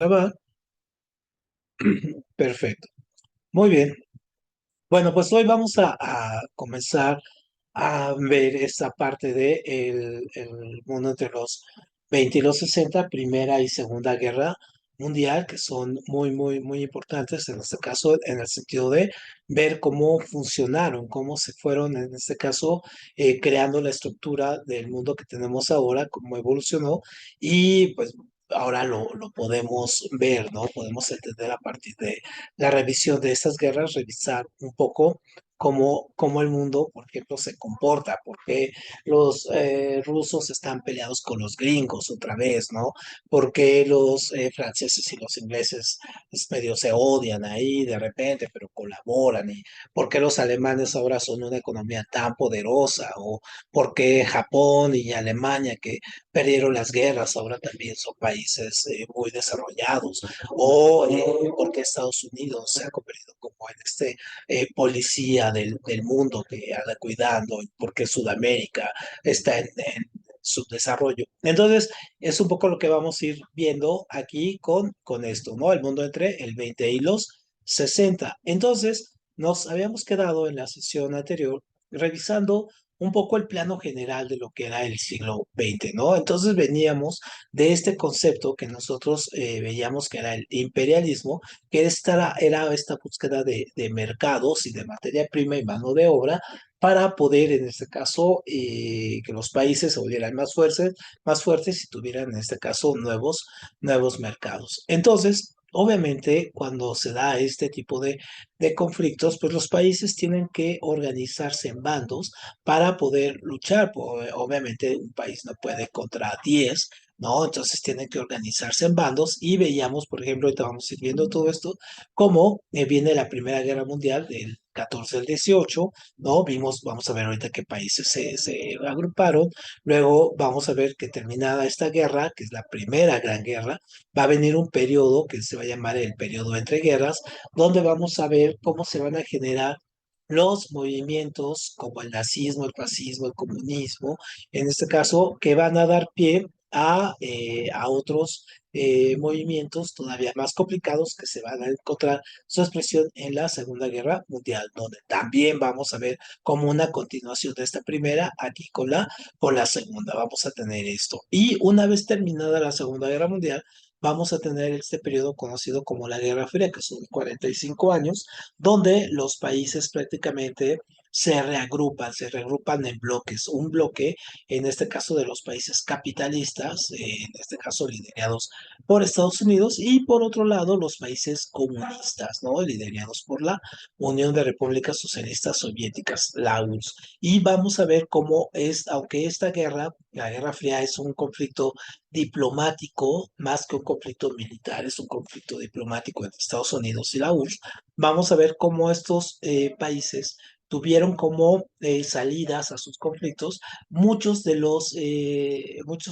Va. Perfecto. Muy bien. Bueno, pues hoy vamos a comenzar a ver esta parte de el mundo entre los 20 y los 60, Primera y Segunda Guerra Mundial, que son muy importantes en este caso, en el sentido de ver cómo funcionaron, cómo se fueron, en este caso, creando la estructura del mundo que tenemos ahora, cómo evolucionó, y pues ahora lo podemos ver, ¿no? Podemos entender a partir de la revisión de estas guerras, revisar un poco cómo el mundo, por ejemplo, se comporta, porque los rusos están peleados con los gringos otra vez, ¿no? Porque los franceses y los ingleses medio se odian ahí de repente, pero colaboran, y por qué los alemanes ahora son una economía tan poderosa, o por qué Japón y Alemania, que perdieron las guerras, ahora también son países muy desarrollados, o por qué Estados Unidos se ha convertido como en este policía del mundo que anda cuidando, porque Sudamérica está en subdesarrollo. Entonces, es un poco lo que vamos a ir viendo aquí con esto, ¿no? El mundo entre el 20 y los 60. Entonces, nos habíamos quedado en la sesión anterior revisando un poco el plano general de lo que era el siglo XX, ¿no? Entonces veníamos de este concepto que nosotros veíamos que era el imperialismo, que era esta búsqueda de mercados y de materia prima y mano de obra para poder, en este caso, que los países se volvieran más fuertes y tuvieran, en este caso, nuevos mercados. Entonces, obviamente, cuando se da este tipo de conflictos, pues los países tienen que organizarse en bandos para poder luchar. Obviamente, un país no puede contra 10, ¿no? Entonces tienen que organizarse en bandos y veíamos, por ejemplo, ahorita vamos a ir viendo todo esto, cómo viene la Primera Guerra Mundial del 14 al 18, ¿no? Vamos a ver ahorita qué países se agruparon, luego vamos a ver que terminada esta guerra, que es la primera gran guerra, va a venir un periodo que se va a llamar el periodo entre guerras, donde vamos a ver cómo se van a generar los movimientos como el nazismo, el fascismo, el comunismo, en este caso, que van a dar pie a otros movimientos todavía más complicados que se van a encontrar su expresión en la Segunda Guerra Mundial, donde también vamos a ver como una continuación de esta primera, aquí con la segunda, vamos a tener esto. Y una vez terminada la Segunda Guerra Mundial, vamos a tener este periodo conocido como la Guerra Fría, que son 45 años, donde los países prácticamente se reagrupan en bloques. Un bloque, en este caso de los países capitalistas, en este caso liderados por Estados Unidos, y por otro lado los países comunistas, ¿no? Liderados por la Unión de Repúblicas Socialistas Soviéticas, la URSS. Y vamos a ver cómo es, aunque esta guerra, la Guerra Fría, es un conflicto diplomático más que un conflicto militar, es un conflicto diplomático entre Estados Unidos y la URSS. Vamos a ver cómo estos países tuvieron como salidas a sus conflictos muchos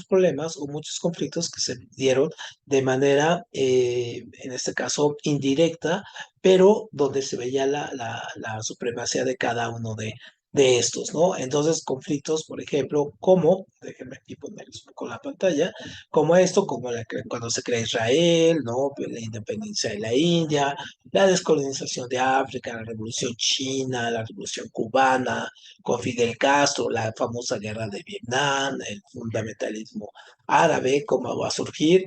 problemas o muchos conflictos que se dieron de manera, en este caso, indirecta, pero donde se veía la supremacía de cada uno de estos, ¿no? Entonces, conflictos, por ejemplo, como, déjenme aquí ponerles un poco la pantalla, como esto, como cuando se crea Israel, ¿no? La independencia de la India, la descolonización de África, la revolución china, la revolución cubana, con Fidel Castro, la famosa guerra de Vietnam, el fundamentalismo árabe, cómo va a surgir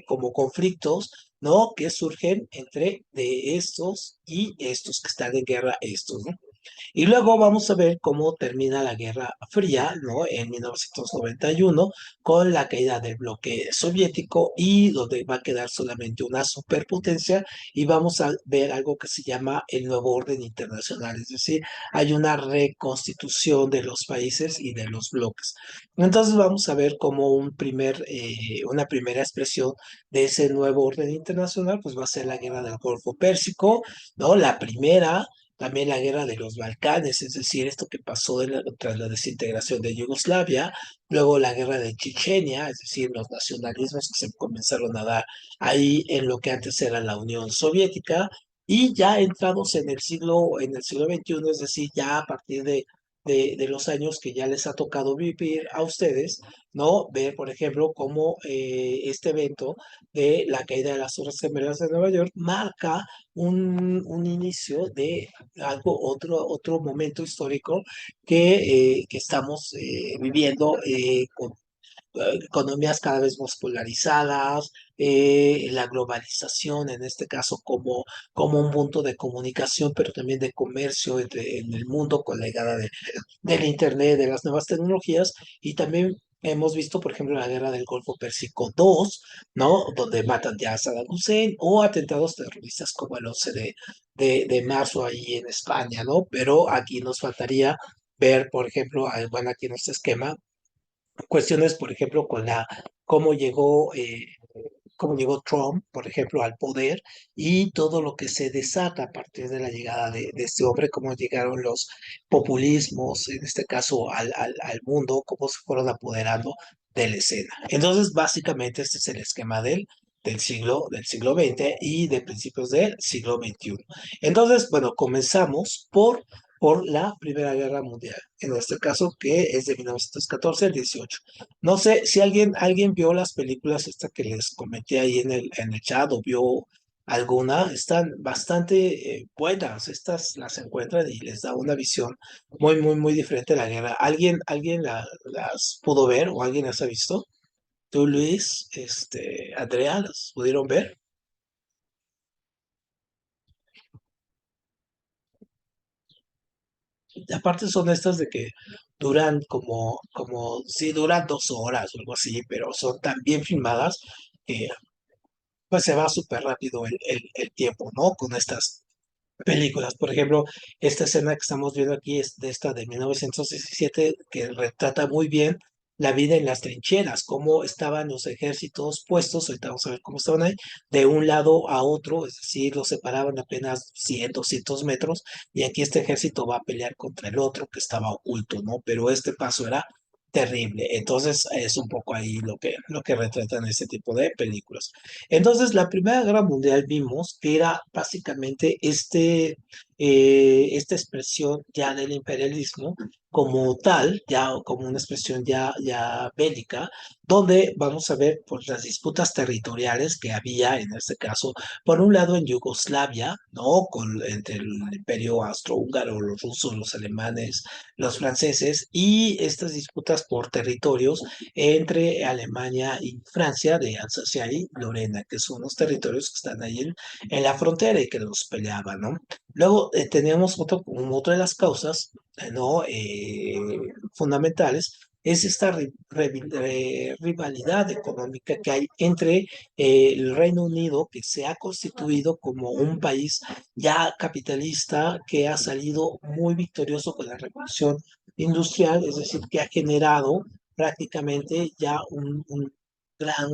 como conflictos, ¿no? Que surgen entre de estos y estos que están en guerra, estos, ¿no? Y luego vamos a ver cómo termina la Guerra Fría, ¿no? En 1991, con la caída del bloque soviético y donde va a quedar solamente una superpotencia, y vamos a ver algo que se llama el nuevo orden internacional, es decir, hay una reconstitución de los países y de los bloques. Entonces vamos a ver cómo una primera expresión de ese nuevo orden internacional, pues va a ser la Guerra del Golfo Pérsico, ¿no? La primera, también la guerra de los Balcanes, es decir, esto que pasó tras la desintegración de Yugoslavia, luego la guerra de Chechenia, es decir, los nacionalismos que se comenzaron a dar ahí en lo que antes era la Unión Soviética, y ya entrados en el siglo XXI, es decir, ya a partir de los años que ya les ha tocado vivir a ustedes, ¿no? Ver, por ejemplo, cómo este evento de la caída de las Torres Gemelas de Nueva York marca un inicio de algo, otro momento histórico que estamos viviendo con economías cada vez más polarizadas, la globalización en este caso como un punto de comunicación, pero también de comercio en el mundo con la llegada del Internet, de las nuevas tecnologías, y también hemos visto, por ejemplo, la guerra del Golfo Pérsico 2, ¿no? Donde matan ya a Saddam Hussein, o atentados terroristas como el 11 de marzo ahí en España, ¿no? Pero aquí nos faltaría ver, por ejemplo, bueno, aquí en este esquema, cuestiones, por ejemplo, cómo llegó Trump, por ejemplo, al poder y todo lo que se desata a partir de la llegada de este hombre, cómo llegaron los populismos, en este caso al mundo, cómo se fueron apoderando de la escena. Entonces, básicamente, este es el esquema del siglo XX y de principios del siglo XXI. Entonces, bueno, comenzamos por la Primera Guerra Mundial, en este caso que es de 1914 al 18. No sé si alguien vio las películas esta que les comenté ahí en el chat o vio alguna, están bastante buenas, estas las encuentran y les da una visión muy, muy, muy diferente de la guerra. ¿Alguien las pudo ver o alguien las ha visto? ¿Tú, Luis, Andrea, las pudieron ver? Y aparte son estas de que duran sí, duran 2 horas o algo así, pero son tan bien filmadas que pues se va súper rápido el tiempo, ¿no? Con estas películas. Por ejemplo, esta escena que estamos viendo aquí es de esta de 1917, que retrata muy bien la vida en las trincheras, cómo estaban los ejércitos puestos, ahorita vamos a ver cómo estaban ahí, de un lado a otro, es decir, los separaban apenas 100, 200 metros, y aquí este ejército va a pelear contra el otro que estaba oculto, ¿no? Pero este paso era terrible. Entonces, es un poco ahí lo que retratan este tipo de películas. Entonces, la Primera Guerra Mundial vimos que era básicamente esta expresión ya del imperialismo como tal, ya como una expresión ya bélica, donde vamos a ver pues, las disputas territoriales que había, en este caso, por un lado en Yugoslavia, ¿no? Entre el imperio austrohúngaro, los rusos, los alemanes, los franceses, y estas disputas por territorios entre Alemania y Francia, de Alsacia y Lorena, que son los territorios que están ahí en la frontera y que los peleaban, ¿no? Luego teníamos como otra de las causas, ¿no? Fundamentales, es esta rivalidad económica que hay entre el Reino Unido, que se ha constituido como un país ya capitalista, que ha salido muy victorioso con la revolución industrial, es decir, que ha generado prácticamente ya un gran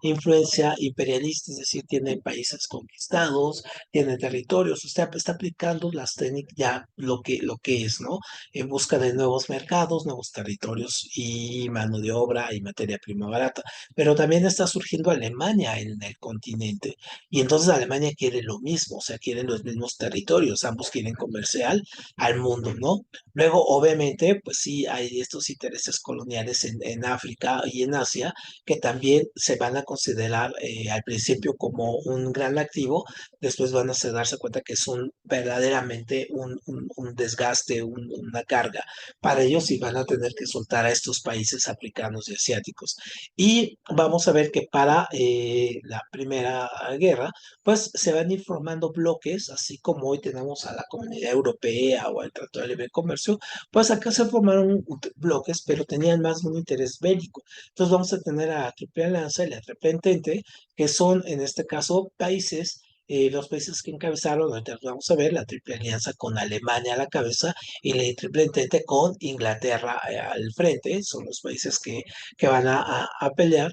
influencia imperialista, es decir, tiene países conquistados, tiene territorios, usted está aplicando las técnicas ya lo que es, ¿no? En busca de nuevos mercados, nuevos territorios y mano de obra y materia prima barata. Pero también está surgiendo Alemania en el continente y entonces Alemania quiere lo mismo, o sea, quieren los mismos territorios, ambos quieren comercial al mundo, ¿no? Luego, obviamente, pues sí, hay estos intereses coloniales en África y en Asia que también se van a considerar al principio como un gran activo, después van a darse cuenta que es verdaderamente un desgaste, una carga para ellos y van a tener que soltar a estos países africanos y asiáticos. Y vamos a ver que para la Primera Guerra, pues se van a ir formando bloques, así como hoy tenemos a la Comunidad Europea o al Tratado de Libre Comercio, pues acá se formaron bloques, pero tenían más un interés bélico. Entonces vamos a tener a la Triple Alianza y la Triple Entente, que son en este caso países, los países que encabezaron, ahorita vamos a ver, la Triple Alianza con Alemania a la cabeza y la Triple Entente con Inglaterra al frente, son los países que van a pelear,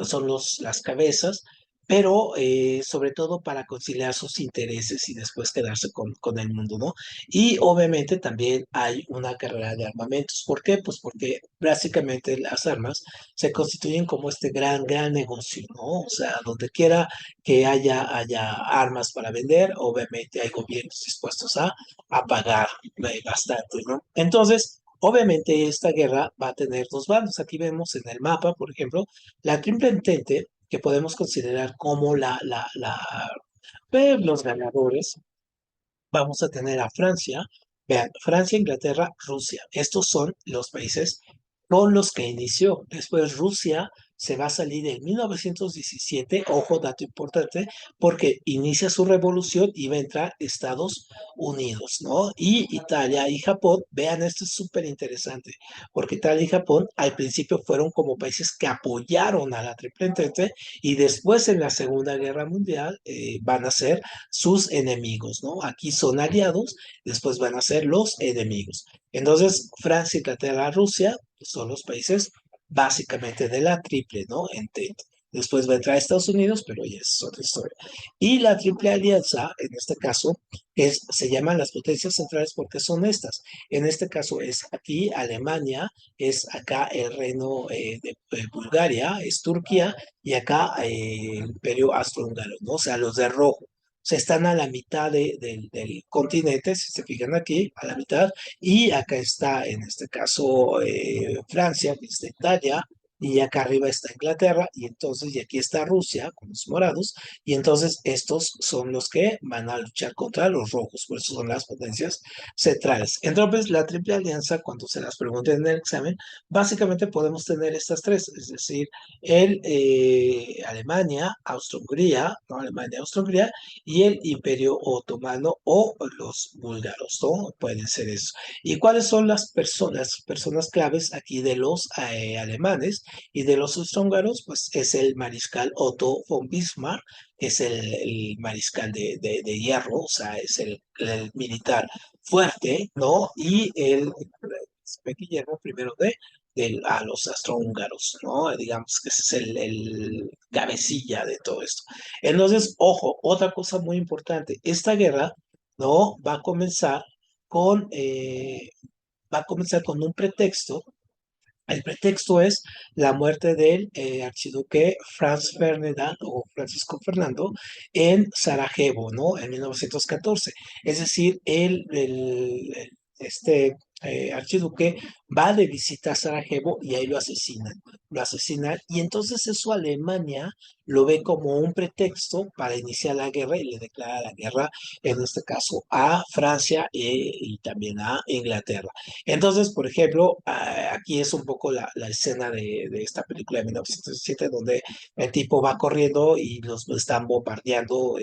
son las cabezas, pero sobre todo para conciliar sus intereses y después quedarse con el mundo, ¿no? Y obviamente también hay una carrera de armamentos. ¿Por qué? Pues porque básicamente las armas se constituyen como este gran, gran negocio, ¿no? O sea, donde quiera que haya armas para vender, obviamente hay gobiernos dispuestos a pagar bastante, ¿no? Entonces, Obviamente esta guerra va a tener dos bandos. Aquí vemos en el mapa, por ejemplo, la Triple Entente, que podemos considerar como los ganadores. Vamos a tener a Francia, vean, Francia, Inglaterra, Rusia. Estos son los países con los que inició. Después Rusia se va a salir en 1917, ojo, dato importante, porque inicia su revolución y va a entrar Estados Unidos, ¿no? Y Italia y Japón, vean, esto es súper interesante, porque Italia y Japón al principio fueron como países que apoyaron a la Triple Entente y después en la Segunda Guerra Mundial van a ser sus enemigos, ¿no? Aquí son aliados, después van a ser los enemigos. Entonces, Francia, Inglaterra, Rusia son los países básicamente de la triple, ¿no? Entente. Después va a entrar Estados Unidos, pero ya es otra historia. Y la triple alianza, en este caso, se llaman las potencias centrales porque son estas. En este caso es aquí Alemania, es acá el reino de Bulgaria, es Turquía, y acá el imperio austrohúngaro, ¿no? O sea, los de rojo. O sea, están a la mitad del continente, si se fijan aquí, a la mitad, y acá está, en este caso, Francia, aquí está Italia, y acá arriba está Inglaterra, y entonces, y aquí está Rusia, con los morados, y entonces estos son los que van a luchar contra los rojos, por eso son las potencias centrales. Entonces, la Triple Alianza, cuando se las pregunten en el examen, básicamente podemos tener estas tres, es decir, Alemania, Austria-Hungría, no Alemania, Austria-Hungría, y el Imperio Otomano o los búlgaros, ¿no? Pueden ser eso. ¿Y cuáles son las personas claves aquí de los alemanes y de los austrohúngaros? Pues es el mariscal Otto von Bismarck, que es el mariscal de hierro, o sea, es el militar fuerte, ¿no? Y el Guillermo primero a los austrohúngaros, ¿no? Digamos que ese es el cabecilla de todo esto. Entonces, ojo, otra cosa muy importante, esta guerra, ¿no? Con, eh, va a comenzar con un pretexto. El pretexto es la muerte del archiduque Franz Ferdinand o Francisco Fernando en Sarajevo, ¿no? En 1914. Es decir, este archiduque va de visita a Sarajevo y ahí lo asesinan. Lo asesinan y entonces eso Alemania lo ve como un pretexto para iniciar la guerra y le declara la guerra, en este caso, a Francia y también a Inglaterra. Entonces, por ejemplo, aquí es un poco la escena de esta película de 1907, donde el tipo va corriendo y los están bombardeando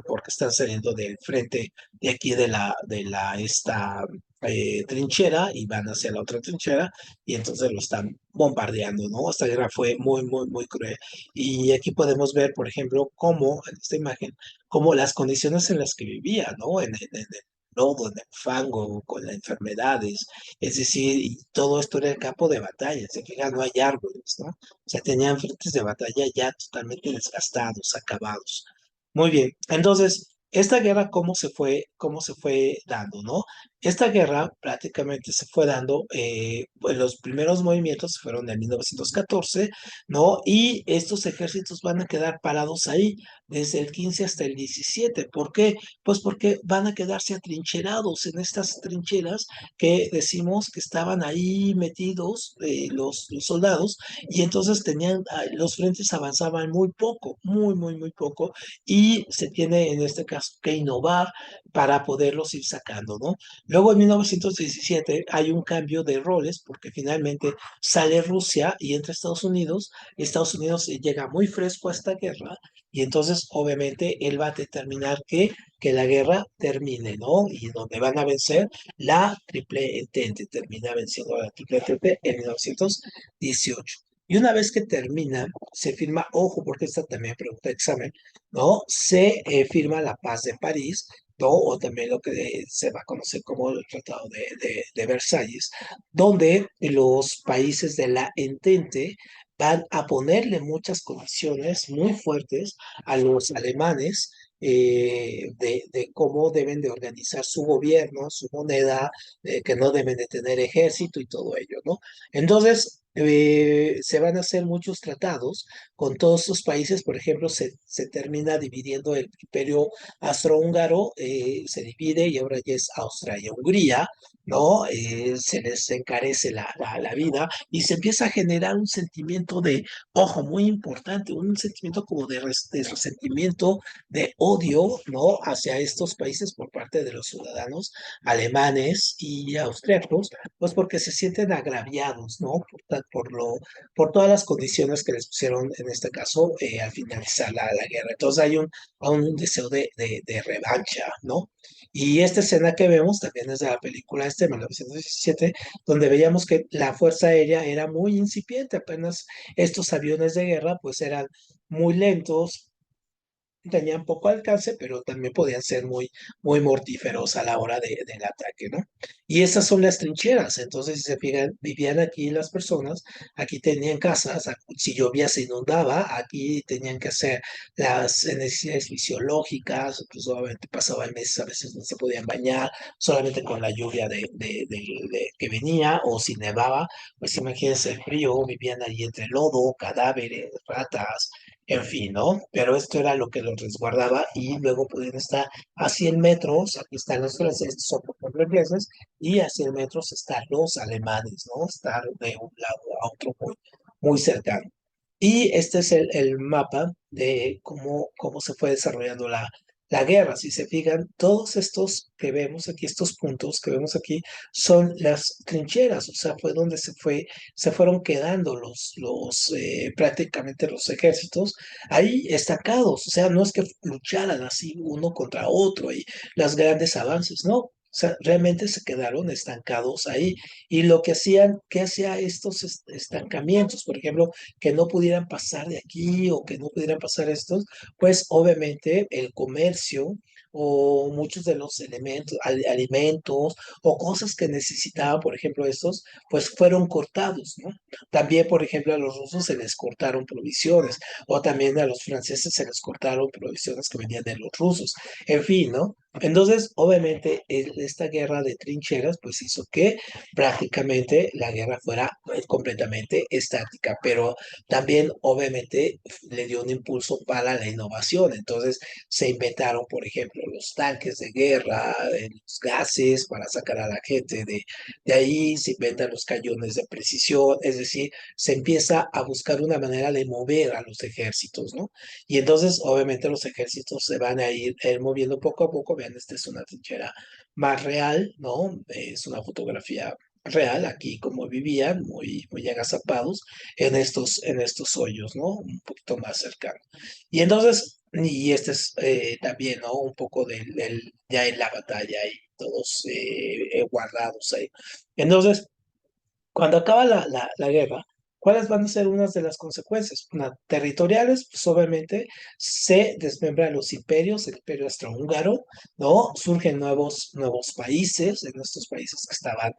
porque están saliendo del frente de aquí esta trinchera y van hacia la otra trinchera y entonces lo están bombardeando, ¿no? Esta guerra fue muy, muy, muy cruel. Y aquí podemos ver, por ejemplo, cómo, en esta imagen, cómo las condiciones en las que vivía, ¿no? En el lodo, en el fango, con las enfermedades, es decir, y todo esto era el campo de batalla, se fijan, no hay árboles, ¿no? O sea, tenían frentes de batalla ya totalmente desgastados, acabados. Muy bien, entonces, esta guerra, cómo se fue dando, ¿no? Esta guerra prácticamente se fue dando, pues los primeros movimientos fueron en 1914, ¿no? Y estos ejércitos van a quedar parados ahí desde el 15 hasta el 17. ¿Por qué? Pues porque van a quedarse atrincherados en estas trincheras que decimos que estaban ahí metidos los soldados y entonces los frentes avanzaban muy poco, muy, muy, muy poco y se tiene en este caso que innovar para poderlos ir sacando, ¿no? Luego en 1917 hay un cambio de roles porque finalmente sale Rusia y entra Estados Unidos. Estados Unidos llega muy fresco a esta guerra y entonces obviamente él va a determinar que la guerra termine, ¿no? Y donde van a vencer la Triple Entente, termina venciendo a la Triple Entente en 1918. Y una vez que termina, se firma, ojo, porque esta también pregunta de examen, ¿no? Se firma la paz de París, ¿no? O también lo que se va a conocer como el Tratado de Versalles, donde los países de la Entente van a ponerle muchas condiciones muy fuertes a los alemanes de cómo deben de organizar su gobierno, su moneda, que no deben de tener ejército y todo ello, ¿no? Entonces, se van a hacer muchos tratados con todos estos países. Por ejemplo, se termina dividiendo el imperio austrohúngaro, se divide y ahora ya es Austria y Hungría, ¿no? Se les encarece la vida y se empieza a generar un sentimiento de, ojo, muy importante, un sentimiento como de resentimiento, de odio, ¿no? Hacia estos países por parte de los ciudadanos alemanes y austriacos, pues porque se sienten agraviados, ¿no? Por todas las condiciones que les pusieron, en este caso, al finalizar la guerra. Entonces hay un deseo de revancha, ¿no? Y esta escena que vemos también es de la película este de 1917, donde veíamos que la Fuerza Aérea era muy incipiente, apenas estos aviones de guerra pues eran muy lentos, tenían poco alcance, pero también podían ser muy mortíferos a la hora del ataque, ¿no? Y esas son las trincheras. Entonces, si se fijan, vivían aquí las personas, aquí tenían casas, si llovía se inundaba, aquí tenían que hacer las necesidades fisiológicas, pues obviamente pasaban meses, a veces no se podían bañar, solamente con la lluvia que venía, o si nevaba, pues imagínense el frío, vivían ahí entre lodo, cadáveres, ratas, en fin, ¿no? Pero esto era lo que los resguardaba y luego podían estar a 100 metros, aquí están los franceses, son por ejemplo ingleses, y a 100 metros están los alemanes, ¿no? Estar de un lado a otro muy cercano. Y este es el mapa de cómo se fue desarrollando la guerra. Si se fijan, todos estos que vemos aquí, estos puntos que vemos aquí, son las trincheras, o sea, fue donde se fueron quedando prácticamente los ejércitos ahí estancados, o sea, no es que lucharan así uno contra otro y las grandes avances, no. O sea, realmente se quedaron estancados ahí. Y lo que hacían, ¿qué hacía estos estancamientos? Por ejemplo, que no pudieran pasar de aquí o que no pudieran pasar estos, pues obviamente el comercio o muchos de los elementos, alimentos o cosas que necesitaban, por ejemplo, estos, pues fueron cortados, ¿no? También, por ejemplo, a los rusos se les cortaron provisiones o también a los franceses se les cortaron provisiones que venían de los rusos, en fin, ¿no? Entonces, obviamente, esta guerra de trincheras, pues hizo que prácticamente la guerra fuera completamente estática, pero también, obviamente, le dio un impulso para la innovación. Entonces, se inventaron, por ejemplo, los tanques de guerra, los gases para sacar a la gente de ahí, se inventan los cañones de precisión, es decir, se empieza a buscar una manera de mover a los ejércitos, ¿no? Y entonces, obviamente, los ejércitos se van a ir moviendo poco a poco. Vean, esta es una trinchera más real, ¿no? Es una fotografía real, aquí como vivían, muy agazapados en estos hoyos, ¿no? Un poquito más cercano. Y entonces, y este es también, ¿no? Un poco ya en la batalla y todos guardados ahí. Entonces, cuando acaba la guerra, ¿cuáles van a ser unas de las consecuencias? Territoriales, pues obviamente se desmembran los imperios, el imperio austrohúngaro, ¿no? Surgen nuevos países, en estos países que estaban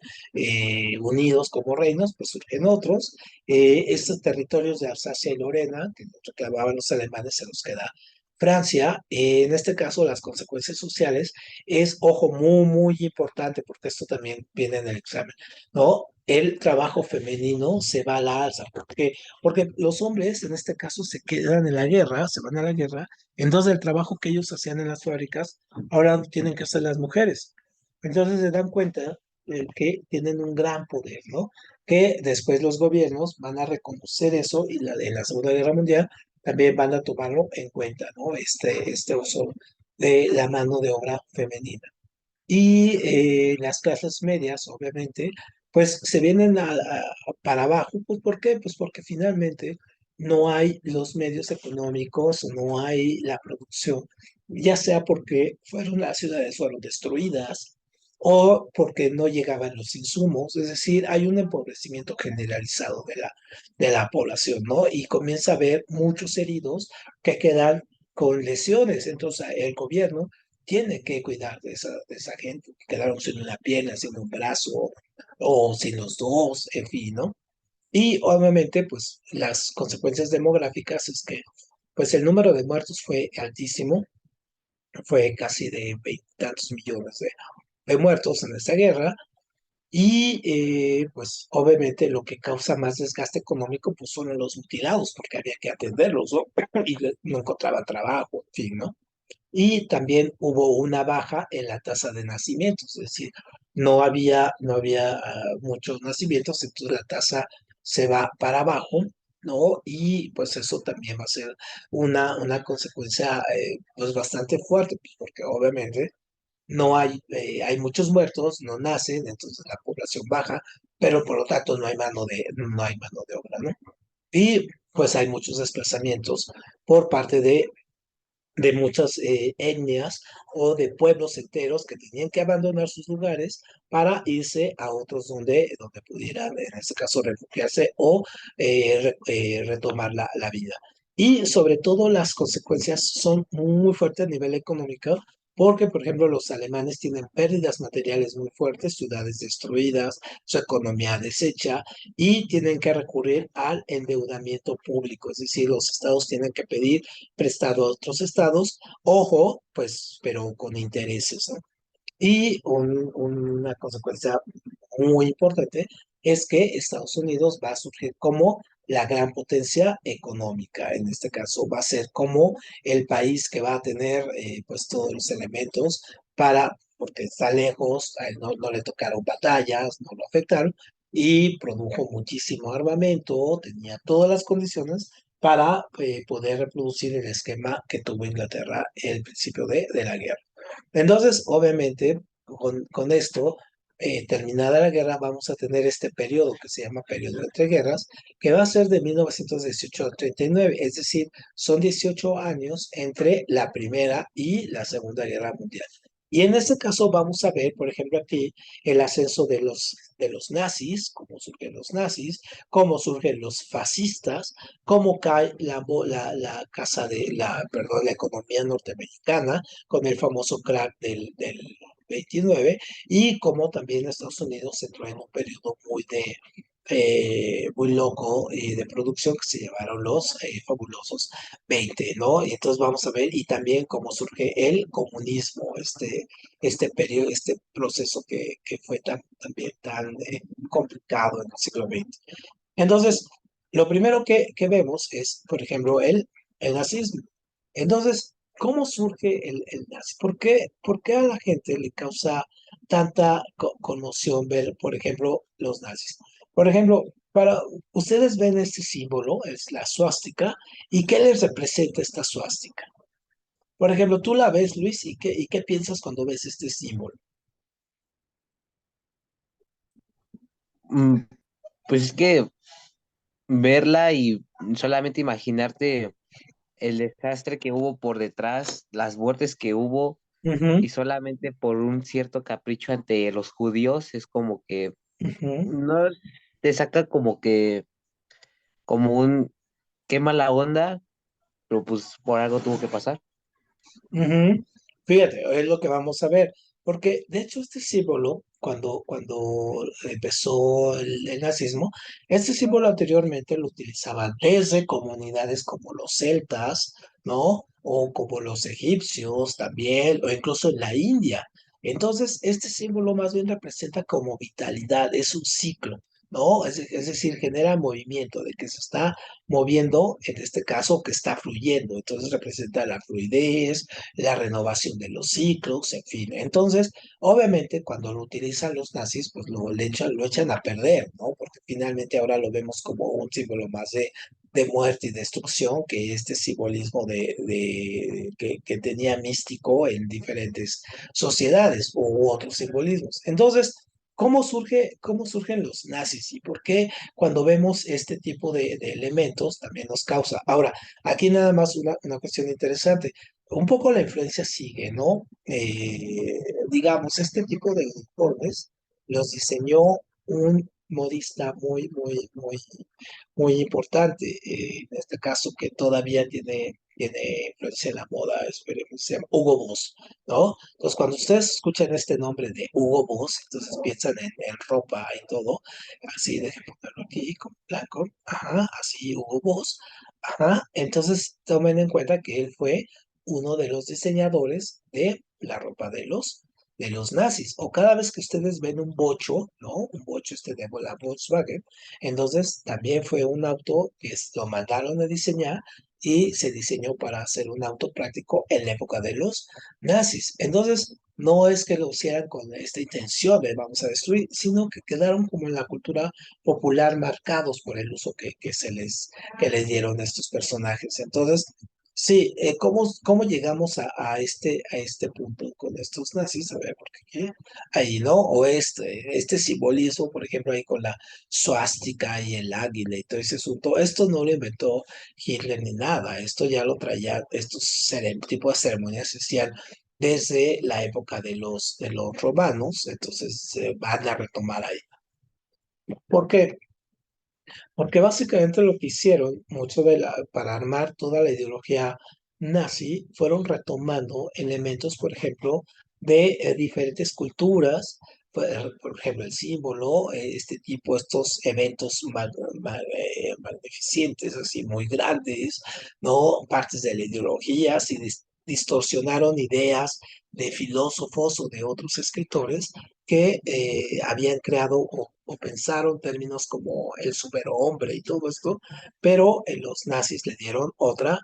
unidos como reinos, pues surgen otros. Estos territorios de Alsacia y Lorena, que reclamaban los alemanes, se los queda Francia. En este caso, las consecuencias sociales es, ojo, muy importante, porque esto también viene en el examen, ¿no? El trabajo femenino se va a la alza. ¿Por qué? Porque los hombres, en este caso, se quedan en la guerra, se van a la guerra, entonces el trabajo que ellos hacían en las fábricas, ahora tienen que hacer las mujeres. Entonces se dan cuenta que tienen un gran poder, ¿no? Que después los gobiernos van a reconocer eso y en la Segunda Guerra Mundial también van a tomarlo en cuenta, ¿no? Este uso de la mano de obra femenina. Y las clases medias, obviamente, pues se vienen para abajo. Pues ¿por qué? Pues porque finalmente no hay los medios económicos, no hay la producción, ya sea porque las ciudades fueron destruidas o porque no llegaban los insumos, es decir, hay un empobrecimiento generalizado de la población, ¿no? Y comienza a haber muchos heridos que quedan con lesiones. Entonces, el gobierno tiene que cuidar de esa gente que quedaron sin una pierna, sin un brazo o sin los dos, en fin, ¿no? Y obviamente, pues las consecuencias demográficas es que, pues el número de muertos fue altísimo, fue casi de veintitantos millones de muertos en esta guerra, Y pues obviamente lo que causa más desgaste económico pues son los mutilados, porque había que atenderlos, ¿no? Y no encontraban trabajo, en fin, ¿no? Y también hubo una baja en la tasa de nacimientos, es decir, no había muchos nacimientos, entonces la tasa se va para abajo, ¿no? Y pues eso también va a ser una consecuencia pues bastante fuerte, pues, porque obviamente hay muchos muertos, no nacen, entonces la población baja, pero por lo tanto no hay mano de obra, ¿no? Y pues hay muchos desplazamientos por parte de muchas etnias o de pueblos enteros que tenían que abandonar sus lugares para irse a otros donde pudieran, en este caso, refugiarse o retomar la vida. Y sobre todo las consecuencias son muy fuertes a nivel económico, porque, por ejemplo, los alemanes tienen pérdidas materiales muy fuertes, ciudades destruidas, su economía deshecha, y tienen que recurrir al endeudamiento público, es decir, los estados tienen que pedir prestado a otros estados, ojo, pues, pero con intereses, ¿no? Y una consecuencia muy importante es que Estados Unidos va a surgir como la gran potencia económica. En este caso, va a ser como el país que va a tener pues todos los elementos porque está lejos, a él no le tocaron batallas, no lo afectaron, y produjo muchísimo armamento, tenía todas las condiciones para poder reproducir el esquema que tuvo Inglaterra el principio de la guerra. Entonces, obviamente, con esto, terminada la guerra, vamos a tener este periodo que se llama periodo entre guerras, que va a ser de 1918 a 39, es decir, son 18 años entre la Primera y la Segunda Guerra Mundial. Y en este caso vamos a ver, por ejemplo, aquí el ascenso de los nazis, cómo surgen los nazis, cómo surgen los fascistas, cómo cae la casa perdón, la economía norteamericana, con el famoso crack del 29 y como también Estados Unidos entró en un periodo muy loco de producción que se llamaron los fabulosos 20, ¿no? Y entonces vamos a ver y también cómo surge el comunismo, este periodo, este proceso que fue también tan complicado en el siglo XX. Entonces, lo primero que vemos es, por ejemplo, el nazismo. Entonces, ¿cómo surge el nazi? ¿Por qué a la gente le causa tanta conmoción ver, por ejemplo, los nazis? Por ejemplo, ustedes ven este símbolo, es la suástica, ¿y qué les representa esta suástica? Por ejemplo, tú la ves, Luis, ¿y qué piensas cuando ves este símbolo? Mm, Pues es que verla y solamente imaginarte el desastre que hubo por detrás, las muertes que hubo, Ujú, y solamente por un cierto capricho ante los judíos, es como que ujú. no te saca como un qué mala onda, pero pues por algo tuvo que pasar. Ujú. Fíjate, es lo que vamos a ver, porque de hecho este símbolo, cuando empezó el nazismo, este símbolo anteriormente lo utilizaban desde comunidades como los celtas, ¿no? O como los egipcios también, o incluso en la India. Entonces, este símbolo más bien representa como vitalidad, es un ciclo, ¿no? Es decir, genera movimiento, de que se está moviendo, en este caso, que está fluyendo. Entonces, representa la fluidez, la renovación de los ciclos, en fin. Entonces, obviamente, cuando lo utilizan los nazis, pues lo echan a perder, ¿no? Porque finalmente ahora lo vemos como un símbolo más de muerte y destrucción que este simbolismo que tenía místico en diferentes sociedades u otros simbolismos. Entonces, ¿cómo surgen los nazis y por qué cuando vemos este tipo de elementos también nos causa? Ahora, aquí nada más una cuestión interesante. Un poco la influencia sigue, ¿no? Digamos, este tipo de uniformes los diseñó un modista muy, muy, muy, muy importante. En este caso, que todavía tiene influencia en la moda, esperemos, se llama Hugo Boss, ¿no? Entonces, cuando ustedes escuchan este nombre de Hugo Boss, entonces piensan en ropa y todo, así, déjenme ponerlo aquí con blanco, ajá, así Hugo Boss, ajá, entonces tomen en cuenta que él fue uno de los diseñadores de la ropa de los nazis. O cada vez que ustedes ven un bocho, ¿no? Un bocho de la Volkswagen, entonces también fue un auto que lo mandaron a diseñar y se diseñó para hacer un auto práctico en la época de los nazis. Entonces, no es que lo hicieran con esta intención de vamos a destruir, sino que quedaron como en la cultura popular marcados por el uso que les dieron estos personajes. Entonces, sí, ¿cómo llegamos a este punto con estos nazis? A ver, porque aquí, ahí, ¿no? O este simbolismo, por ejemplo, ahí con la suástica y el águila y todo ese asunto, esto no lo inventó Hitler ni nada, esto ya lo traía, estos tipos de ceremonias se hacían desde la época de los romanos, entonces se van a retomar ahí. ¿Por qué? Porque básicamente lo que hicieron, para armar toda la ideología nazi, fueron retomando elementos, por ejemplo, de diferentes culturas, por ejemplo, el símbolo, este tipo, estos eventos magnificentes, así muy grandes, ¿no? Partes de la ideología, si distorsionaron ideas de filósofos o de otros escritores que habían creado o pensaron términos como el superhombre y todo esto, pero los nazis le dieron otra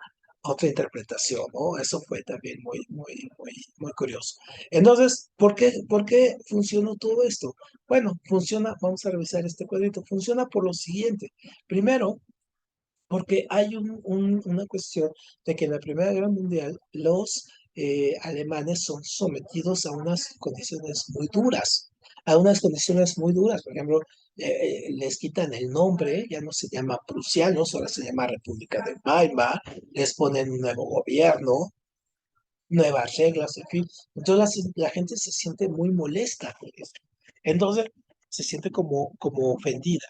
interpretación, ¿no? Eso fue también muy curioso. Entonces, por qué funcionó todo esto? Bueno, funciona, vamos a revisar este cuadrito, funciona por lo siguiente. Primero, porque hay una cuestión de que en la Primera Guerra Mundial los alemanes son sometidos a unas condiciones muy duras, a unas condiciones muy duras. Por ejemplo, les quitan el nombre, ya no se llama prusianos, ahora se llama República de Weimar, les ponen un nuevo gobierno, nuevas reglas, en fin. Entonces la gente se siente muy molesta con esto. Entonces se siente como ofendida.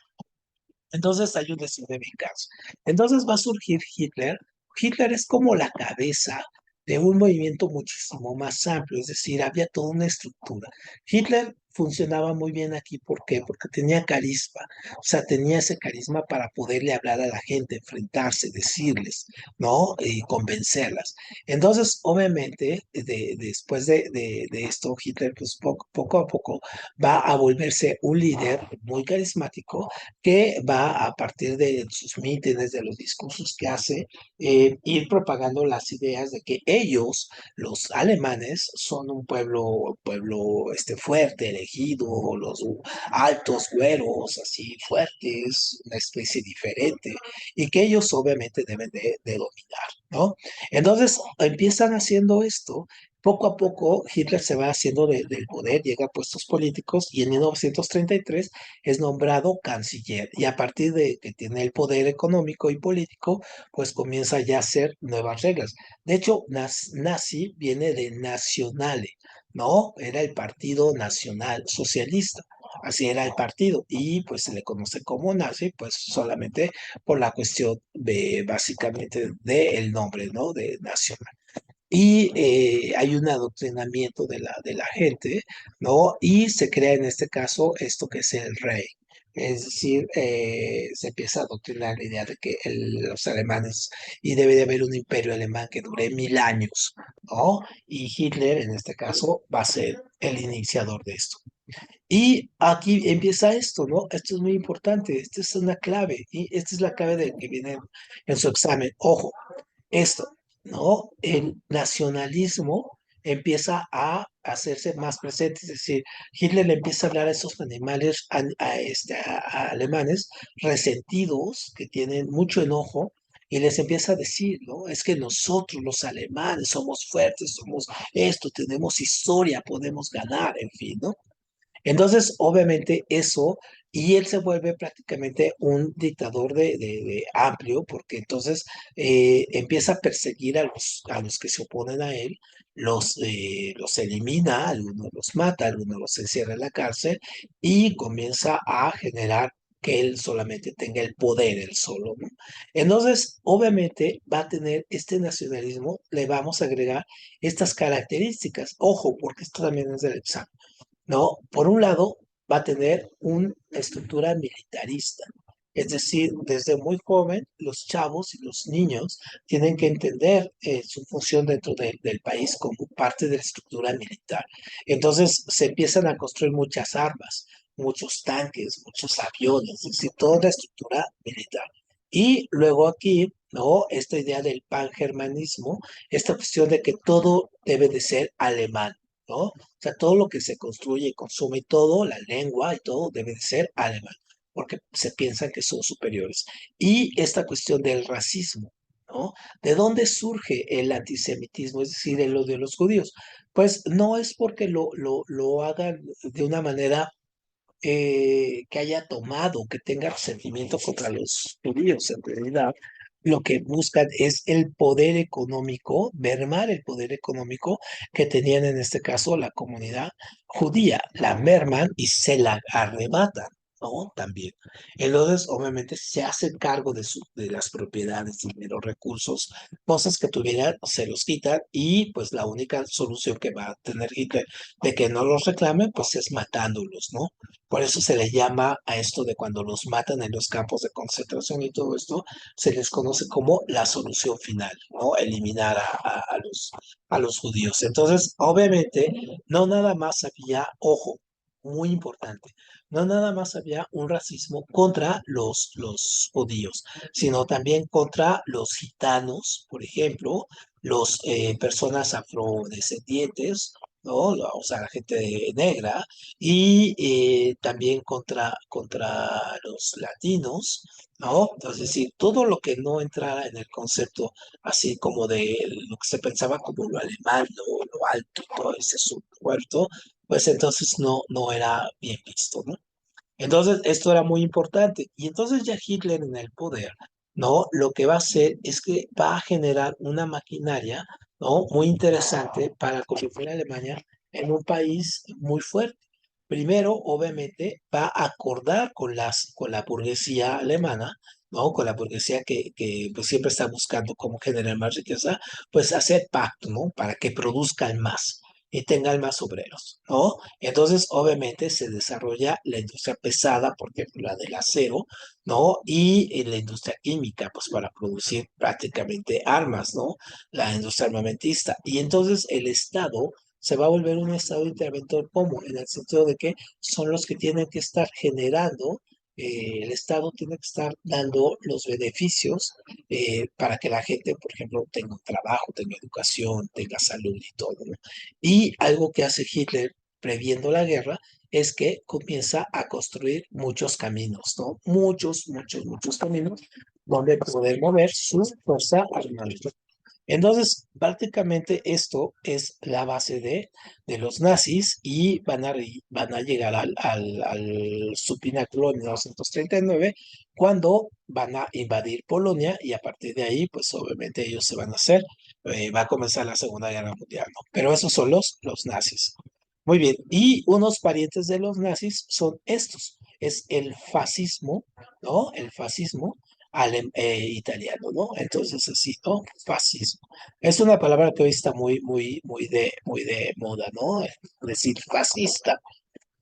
Entonces hay un deseo de venganza. Entonces va a surgir Hitler. Hitler es como la cabeza de un movimiento muchísimo más amplio, es decir, había toda una estructura. Hitler funcionaba muy bien aquí, ¿por qué? Porque tenía carisma, o sea, tenía ese carisma para poderle hablar a la gente, enfrentarse, decirles, ¿no? Y convencerlas. Entonces, obviamente, después de esto, Hitler, pues poco a poco va a volverse un líder muy carismático que va a partir de sus mítines, de los discursos que hace, ir propagando las ideas de que ellos, los alemanes, son un pueblo fuerte, elegido, los altos, güeros, así fuertes, una especie diferente, y que ellos obviamente deben de dominar, ¿no? Entonces empiezan haciendo esto. Poco a poco Hitler se va haciendo del poder, llega a puestos políticos y en 1933 es nombrado canciller y a partir de que tiene el poder económico y político, pues comienza ya a hacer nuevas reglas. De hecho, nazi viene de nacionale, ¿no? Era el Partido Nacional Socialista. Así era el partido y pues se le conoce como nazi, pues solamente por la cuestión de básicamente del nombre, ¿no? De nacional y hay un adoctrinamiento de la gente, ¿no? Y se crea en este caso esto que es el rey. Es decir, se empieza a adoctrinar la idea de que los alemanes, y debe de haber un imperio alemán que dure 1000 años, ¿no? Y Hitler, en este caso, va a ser el iniciador de esto. Y aquí empieza esto, ¿no? Esto es muy importante, esta es una clave, y esta es la clave de que viene en su examen. Ojo, esto, ¿no? El nacionalismo empieza a hacerse más presente, es decir, Hitler le empieza a hablar a esos animales, a alemanes resentidos, que tienen mucho enojo, y les empieza a decir, ¿no? Es que nosotros los alemanes somos fuertes, somos esto, tenemos historia, podemos ganar, en fin, ¿no? Entonces, obviamente, eso, y él se vuelve prácticamente un dictador de amplio, porque entonces empieza a perseguir a los que se oponen a él, los elimina, algunos los mata, algunos los encierra en la cárcel, y comienza a generar que él solamente tenga el poder, él solo, ¿no? Entonces, obviamente, va a tener este nacionalismo, le vamos a agregar estas características. Ojo, porque esto también es del examen. ¿No? Por un lado, va a tener una estructura militarista. Es decir, desde muy joven, los chavos y los niños tienen que entender su función dentro del país como parte de la estructura militar. Entonces se empiezan a construir muchas armas, muchos tanques, muchos aviones, es decir, toda la estructura militar. Y luego aquí, ¿no? Esta idea del pangermanismo, esta cuestión de que todo debe de ser alemán, ¿no? O sea, todo lo que se construye y consume, y todo, la lengua y todo, debe de ser alemán, porque se piensan que son superiores. Y esta cuestión del racismo, ¿no? ¿De dónde surge el antisemitismo, es decir, el odio de los judíos? Pues no es porque lo hagan de una manera que haya tomado, que tenga resentimiento contra los judíos. En realidad, lo que buscan es el poder económico, mermar el poder económico que tenían en este caso la comunidad judía. La merman y se la arrebatan, ¿no? También. Entonces, obviamente, se hacen cargo de las propiedades y de los recursos, cosas que tuvieran, se los quitan y pues la única solución que va a tener Hitler de que no los reclamen, pues es matándolos, ¿no? Por eso se le llama a esto de cuando los matan en los campos de concentración y todo esto, se les conoce como la solución final, ¿no? Eliminar a los judíos. Entonces, obviamente, no nada más había, ojo, muy importante, no nada más había un racismo contra los judíos, sino también contra los gitanos, por ejemplo, los personas afrodescendientes, ¿no? O sea, la gente negra, y también contra los latinos, ¿no? Entonces, es decir, todo lo que no entrara en el concepto así como de lo que se pensaba como lo alemán, lo alto, todo ese subpuerto, pues entonces no era bien visto, ¿no? Entonces, esto era muy importante. Y entonces ya Hitler en el poder, ¿no? Lo que va a hacer es que va a generar una maquinaria, ¿no? Muy interesante para convertir a Alemania en un país muy fuerte. Primero, obviamente, va a acordar con la burguesía alemana, ¿no? Con la burguesía que pues, siempre está buscando cómo generar más riqueza, pues hacer pacto, ¿no? Para que produzcan más y tengan más obreros, ¿no? Entonces, obviamente, se desarrolla la industria pesada, por ejemplo, la del acero, ¿no? Y la industria química, pues para producir prácticamente armas, ¿no? La industria armamentista. Y entonces el Estado se va a volver un Estado interventor, ¿cómo? En el sentido de que son los que tienen que estar generando, el Estado tiene que estar dando los beneficios para que la gente, por ejemplo, tenga un trabajo, tenga educación, tenga salud y todo, ¿no? Y algo que hace Hitler previendo la guerra es que comienza a construir muchos caminos, ¿no? Muchos caminos donde poder mover su fuerza armada. Entonces, prácticamente esto es la base de los nazis y van a llegar su pináculo en 1939 cuando van a invadir Polonia y a partir de ahí, pues obviamente ellos se van a hacer, va a comenzar la Segunda Guerra Mundial, ¿no? Pero esos son los nazis. Muy bien, y unos parientes de los nazis son estos, es el fascismo, ¿no? El fascismo italiano, ¿no? Entonces, así, ¿no? Fascismo. Es una palabra que hoy está muy de moda, ¿no? Decir fascista.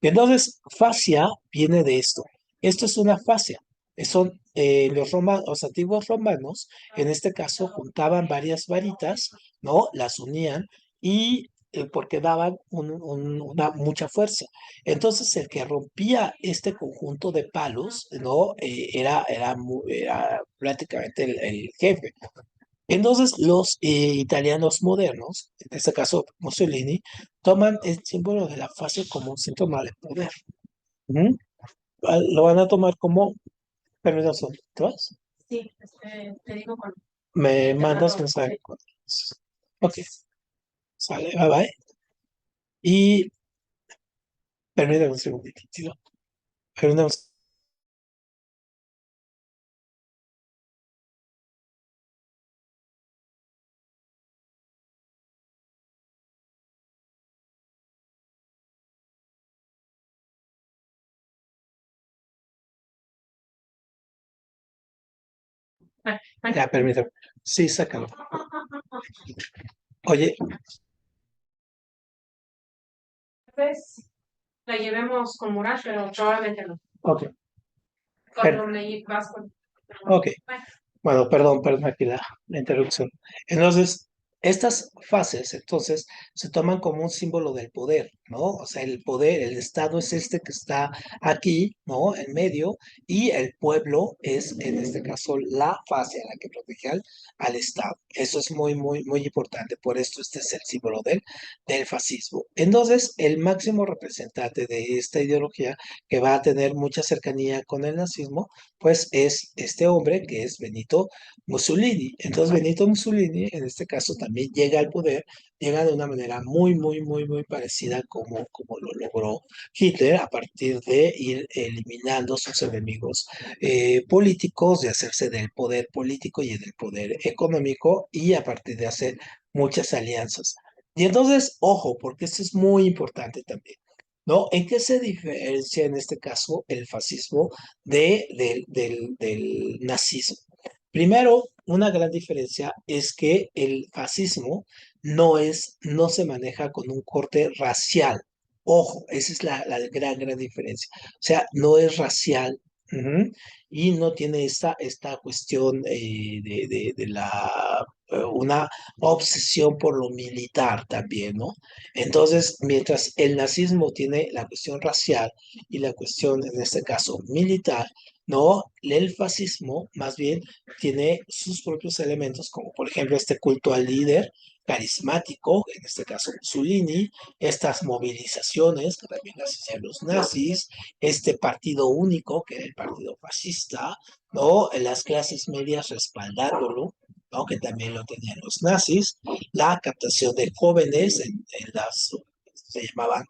Entonces, fascia viene de esto. Esto es una fascia. Son los antiguos romanos, en este caso, juntaban varias varitas, ¿no? Las unían y porque daban una mucha fuerza. Entonces, el que rompía este conjunto de palos, ¿no? Era prácticamente el jefe. Entonces, los italianos modernos, en este caso Mussolini, toman el símbolo de la fascia como un síntoma de poder. Ujú. Lo van a tomar como, permiso, ¿te vas? Sí, te digo cuando. Me mandas mensaje. Ok, sale, bye bye. Y permítame un segundito. Permítame un Ya, permítame. Sí, sácalo. Oye, Pues la llevemos con Murat, pero probablemente no. ok. Ok. Bueno, perdón aquí la interrupción. Entonces, estas fases, entonces, se toman como un símbolo del poder, ¿no? O sea, el poder, el Estado es este que está aquí, ¿no? En medio, y el pueblo es, en este caso, la fase a la que protege al Estado. Eso es muy importante. Por esto este es el símbolo del fascismo. Entonces, el máximo representante de esta ideología, que va a tener mucha cercanía con el nazismo, pues es este hombre que es Benito Mussolini. Entonces Benito Mussolini, en este caso, también llega al poder, llega de una manera muy parecida como lo logró Hitler a partir de ir eliminando sus enemigos políticos, de hacerse del poder político y del poder económico y a partir de hacer muchas alianzas. Y entonces, ojo, porque esto es muy importante también. ¿No? ¿En qué se diferencia en este caso el fascismo del nazismo? Primero, una gran diferencia es que el fascismo no se maneja con un corte racial. Ojo, esa es la gran diferencia. O sea, no es racial. Ujú, y no tiene esta cuestión una obsesión por lo militar también, ¿no? Entonces, mientras el nazismo tiene la cuestión racial y la cuestión, en este caso, militar, no, el fascismo más bien tiene sus propios elementos, como por ejemplo este culto al líder carismático, en este caso Mussolini, estas movilizaciones que también las hacían los nazis, este partido único, que era el partido fascista, ¿no? Las clases medias respaldándolo, ¿no? Que también lo tenían los nazis, la captación de jóvenes en las, se llamaban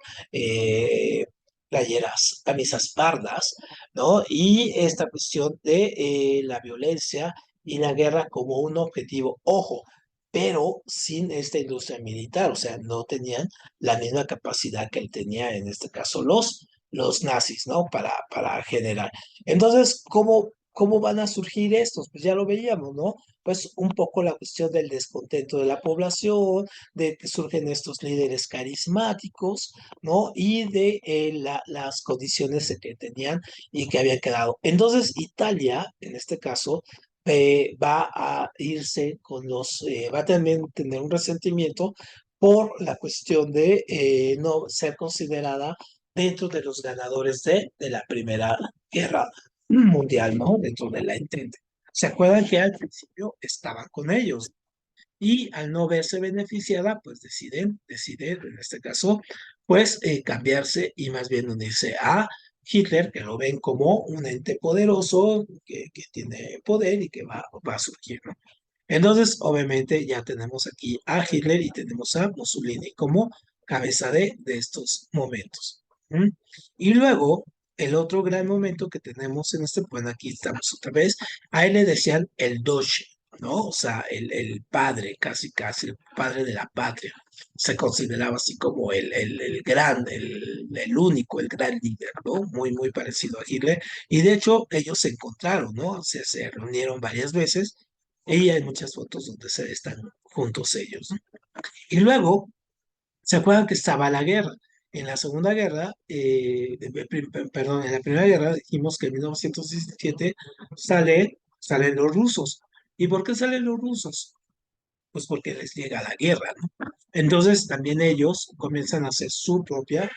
playeras, camisas pardas, ¿no? Y esta cuestión de la violencia y la guerra como un objetivo, ojo, pero sin esta industria militar, o sea, no tenían la misma capacidad que él tenía en este caso los nazis, ¿no? Para generar. Entonces, ¿cómo van a surgir estos? Pues ya lo veíamos, ¿no? Pues un poco la cuestión del descontento de la población, de que surgen estos líderes carismáticos, ¿no? Y de las condiciones que tenían y que habían quedado. Entonces, Italia, en este caso, va a irse va a también tener un resentimiento por la cuestión de no ser considerada dentro de los ganadores de la Primera Guerra Mundial, ¿no? Dentro de la Entente. ¿Se acuerdan que al principio estaban con ellos? Y al no verse beneficiada, pues deciden en este caso, pues cambiarse y más bien unirse a Hitler, que lo ven como un ente poderoso, que tiene poder y que va a surgir, ¿no? Entonces, obviamente, ya tenemos aquí a Hitler y tenemos a Mussolini como cabeza de estos momentos. ¿Mm? Y luego, el otro gran momento que tenemos en bueno, aquí estamos otra vez, a él le decían el Doge, ¿no? O sea, el padre, casi el padre de la patria. Se consideraba así como el único, el gran líder, ¿no? Muy parecido a Hitler. Y de hecho, ellos se encontraron, ¿no? O sea, se reunieron varias veces y hay muchas fotos donde se están juntos ellos, ¿no? Y luego, ¿se acuerdan que estaba la guerra? En la Segunda Guerra, perdón, en la Primera Guerra dijimos que en 1917 salen los rusos. ¿Y por qué salen los rusos? Pues porque les llega la guerra, ¿no? Entonces también ellos comienzan a hacer su propia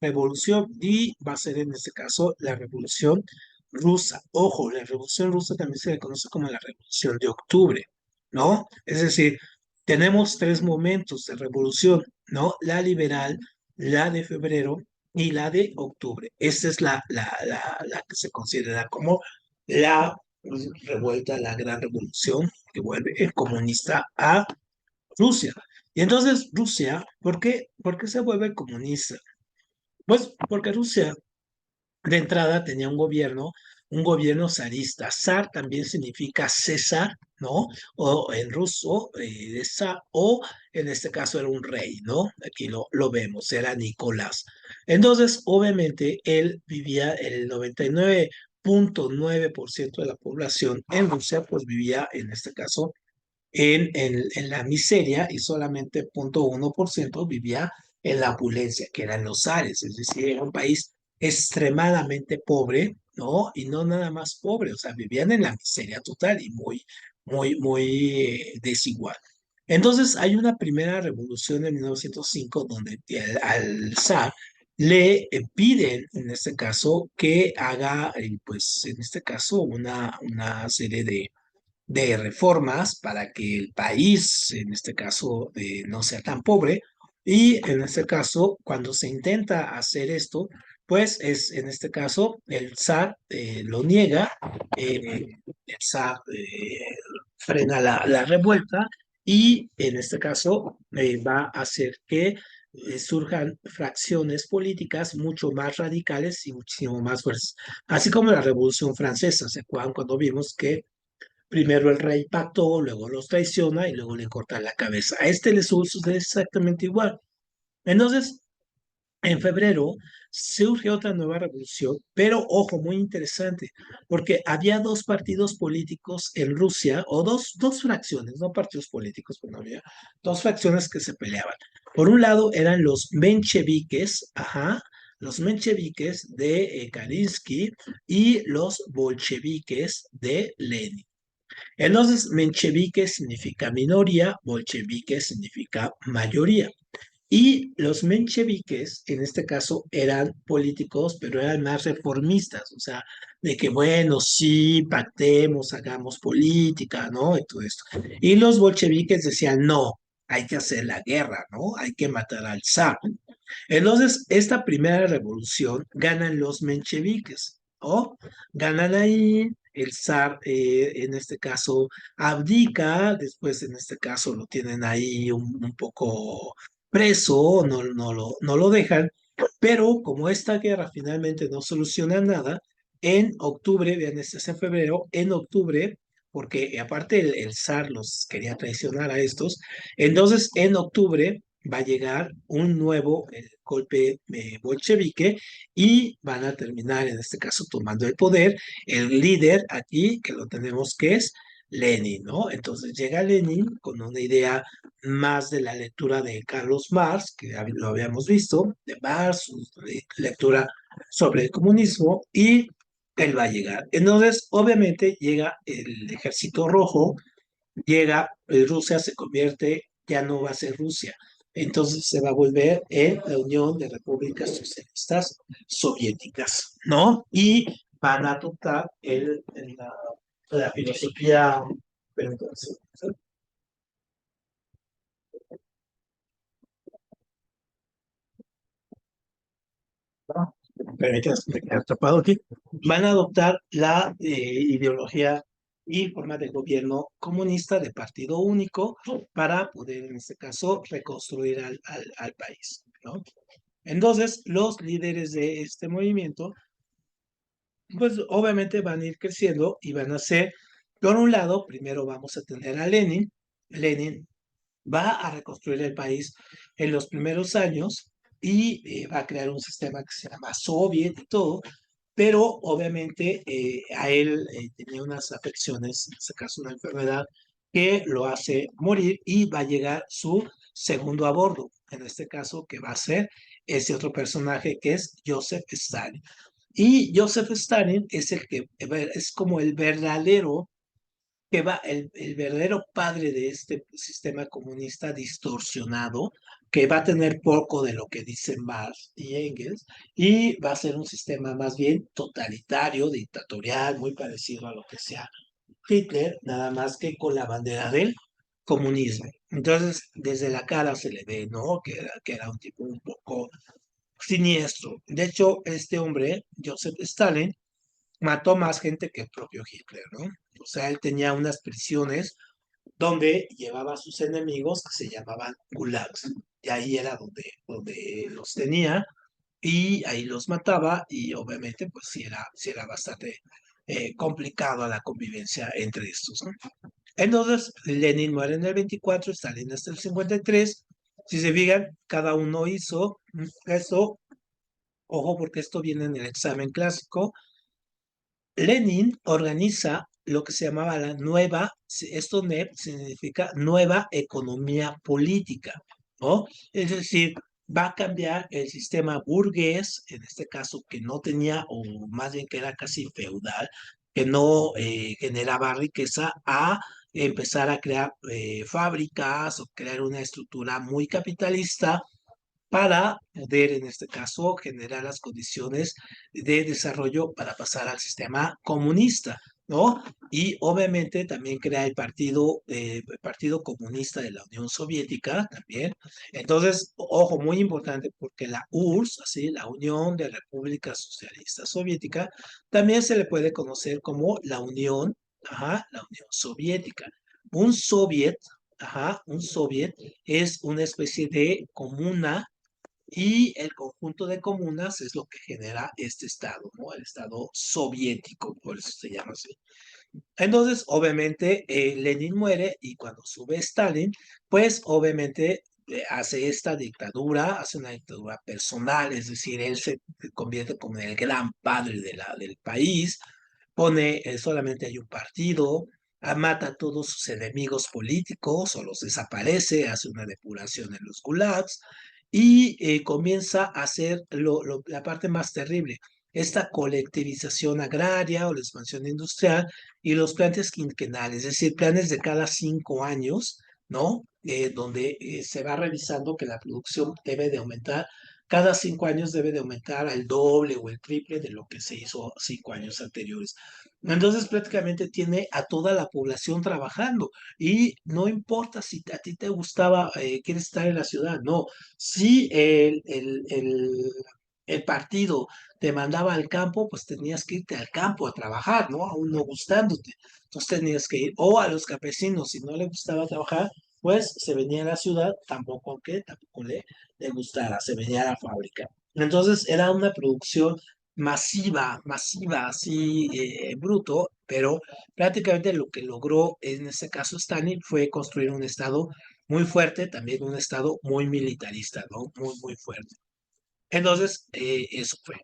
revolución y va a ser en este caso la revolución rusa. Ojo, la revolución rusa también se le conoce como la revolución de octubre, ¿no? Es decir, tenemos tres momentos de revolución, ¿no? La liberal, la de febrero y la de octubre. Esta es la que se considera como la revuelta, la gran revolución que vuelve el comunista a Rusia. Y entonces Rusia, ¿por qué se vuelve comunista? Pues porque Rusia de entrada tenía un gobierno zarista. Zar también significa César, ¿no? O en ruso, de zar, o en este caso era un rey, ¿no? Aquí lo vemos, era Nicolás. Entonces, obviamente, él vivía el 99.9% de la población en Rusia, pues vivía en este caso en la miseria y solamente 0.1% vivía en la opulencia, que eran los zares, es decir, era un país extremadamente pobre, ¿no? Y no nada más pobre, o sea, vivían en la miseria total y muy desigual. Entonces hay una primera revolución en 1905 donde al zar le piden, en este caso, que haga, pues, en este caso, una serie de reformas para que el país, en este caso, no sea tan pobre. Y en este caso, cuando se intenta hacer esto, pues es en este caso el zar lo niega, el zar frena la revuelta y en este caso va a hacer que surjan fracciones políticas mucho más radicales y muchísimo más fuertes, así como la Revolución Francesa. ¿Se acuerdan cuando vimos que primero el rey pactó, luego los traiciona y luego le corta la cabeza? A este le sucede exactamente igual. Entonces, en febrero surge otra nueva revolución, pero ojo, muy interesante, porque había dos partidos políticos en Rusia, o dos fracciones, no partidos políticos, pero no había dos fracciones que se peleaban. Por un lado eran los mencheviques, ajá, los mencheviques de Karinsky y los bolcheviques de Lenin. Entonces, menchevique significa minoría, bolchevique significa mayoría. Y los mencheviques, en este caso, eran políticos, pero eran más reformistas, o sea, de que, bueno, sí, pactemos, hagamos política, ¿no? Y todo esto. Y los bolcheviques decían, no, hay que hacer la guerra, ¿no? Hay que matar al zar. Entonces, esta primera revolución ganan los mencheviques, ¿no? Ganan ahí, el zar, en este caso, abdica, después en este caso lo tienen ahí un poco preso, no lo dejan, pero como esta guerra finalmente no soluciona nada, en octubre, vean, este es en febrero, en octubre, porque aparte el zar los quería traicionar a estos, entonces en octubre va a llegar un nuevo golpe bolchevique y van a terminar, en este caso, tomando el poder. El líder aquí, que lo tenemos, que es Lenin, ¿no? Entonces llega Lenin con una idea más de la lectura de Carlos Marx, que lo habíamos visto, de Marx, su lectura sobre el comunismo, y él va a llegar. Entonces, obviamente, llega el Ejército Rojo, llega, Rusia se convierte, ya no va a ser Rusia, entonces se va a volver en la Unión de Repúblicas Socialistas Soviéticas, ¿no? Y van a adoptar la filosofía, pero entonces, ¿no? Permítanme, me quedé atrapado aquí. Van a adoptar la ideología y forma de gobierno comunista de partido único para poder, en este caso, reconstruir al país, ¿no? Entonces, los líderes de este movimiento, pues obviamente van a ir creciendo y van a ser, por un lado, primero vamos a tener a Lenin. Lenin va a reconstruir el país en los primeros años y va a crear un sistema que se llama Soviet y todo, pero obviamente a él tenía unas afecciones, en este caso una enfermedad, que lo hace morir y va a llegar su segundo a bordo, en este caso que va a ser ese otro personaje que es Joseph Stalin. Y Joseph Stalin es el que es como el verdadero el verdadero padre de este sistema comunista distorsionado, que va a tener poco de lo que dicen Marx y Engels, y va a ser un sistema más bien totalitario, dictatorial, muy parecido a lo que sea Hitler, nada más que con la bandera del comunismo. Entonces, desde la cara se le ve, ¿no? Que era un tipo un poco siniestro. De hecho, este hombre, Joseph Stalin, mató más gente que el propio Hitler, ¿no? O sea, él tenía unas prisiones donde llevaba a sus enemigos que se llamaban gulags. Y ahí era donde los tenía y ahí los mataba y obviamente pues sí era bastante complicado la convivencia entre estos, ¿no? Entonces, Lenin muere en el 24, Stalin hasta el 53. Si se fijan, cada uno hizo esto, ojo porque esto viene en el examen clásico. Lenin organiza lo que se llamaba la nueva, esto NEP significa nueva economía política, ¿no? Es decir, va a cambiar el sistema burgués, en este caso que no tenía, o más bien que era casi feudal, que no generaba riqueza, a empezar a crear fábricas o crear una estructura muy capitalista para poder, en este caso, generar las condiciones de desarrollo para pasar al sistema comunista, ¿no? Y obviamente también crea el Partido Comunista de la Unión Soviética también. Entonces, ojo, muy importante porque la URSS, así, la Unión de Repúblicas Socialistas Soviética, también se le puede conocer como la Unión, ajá, la Unión Soviética. Un soviet, ajá, un soviet es una especie de comuna y el conjunto de comunas es lo que genera este estado, ¿no? El estado soviético, por eso se llama así. Entonces, obviamente, Lenin muere y cuando sube Stalin, pues obviamente hace esta dictadura, hace una dictadura personal, es decir, él se convierte como en el gran padre del país, pone, solamente hay un partido, mata a todos sus enemigos políticos o los desaparece, hace una depuración en los gulags y comienza a hacer la parte más terrible, esta colectivización agraria o la expansión industrial y los planes quinquenales, es decir, planes de cada 5 años, ¿no? Donde se va revisando que la producción debe de aumentar, cada 5 años debe de aumentar al doble o el triple de lo que se hizo 5 años anteriores. Entonces prácticamente tiene a toda la población trabajando y no importa si a ti te gustaba, quieres estar en la ciudad, no, si el partido te mandaba al campo, pues tenías que irte al campo a trabajar, ¿no? Aún no gustándote. Entonces tenías que ir, o a los campesinos, si no le gustaba trabajar, pues se venía a la ciudad, tampoco que tampoco le gustara, se venía a la fábrica. Entonces era una producción masiva, masiva, así bruto, pero prácticamente lo que logró en este caso Stalin fue construir un estado muy fuerte, también un estado muy militarista, ¿no? Muy, muy fuerte. Entonces, eso fue.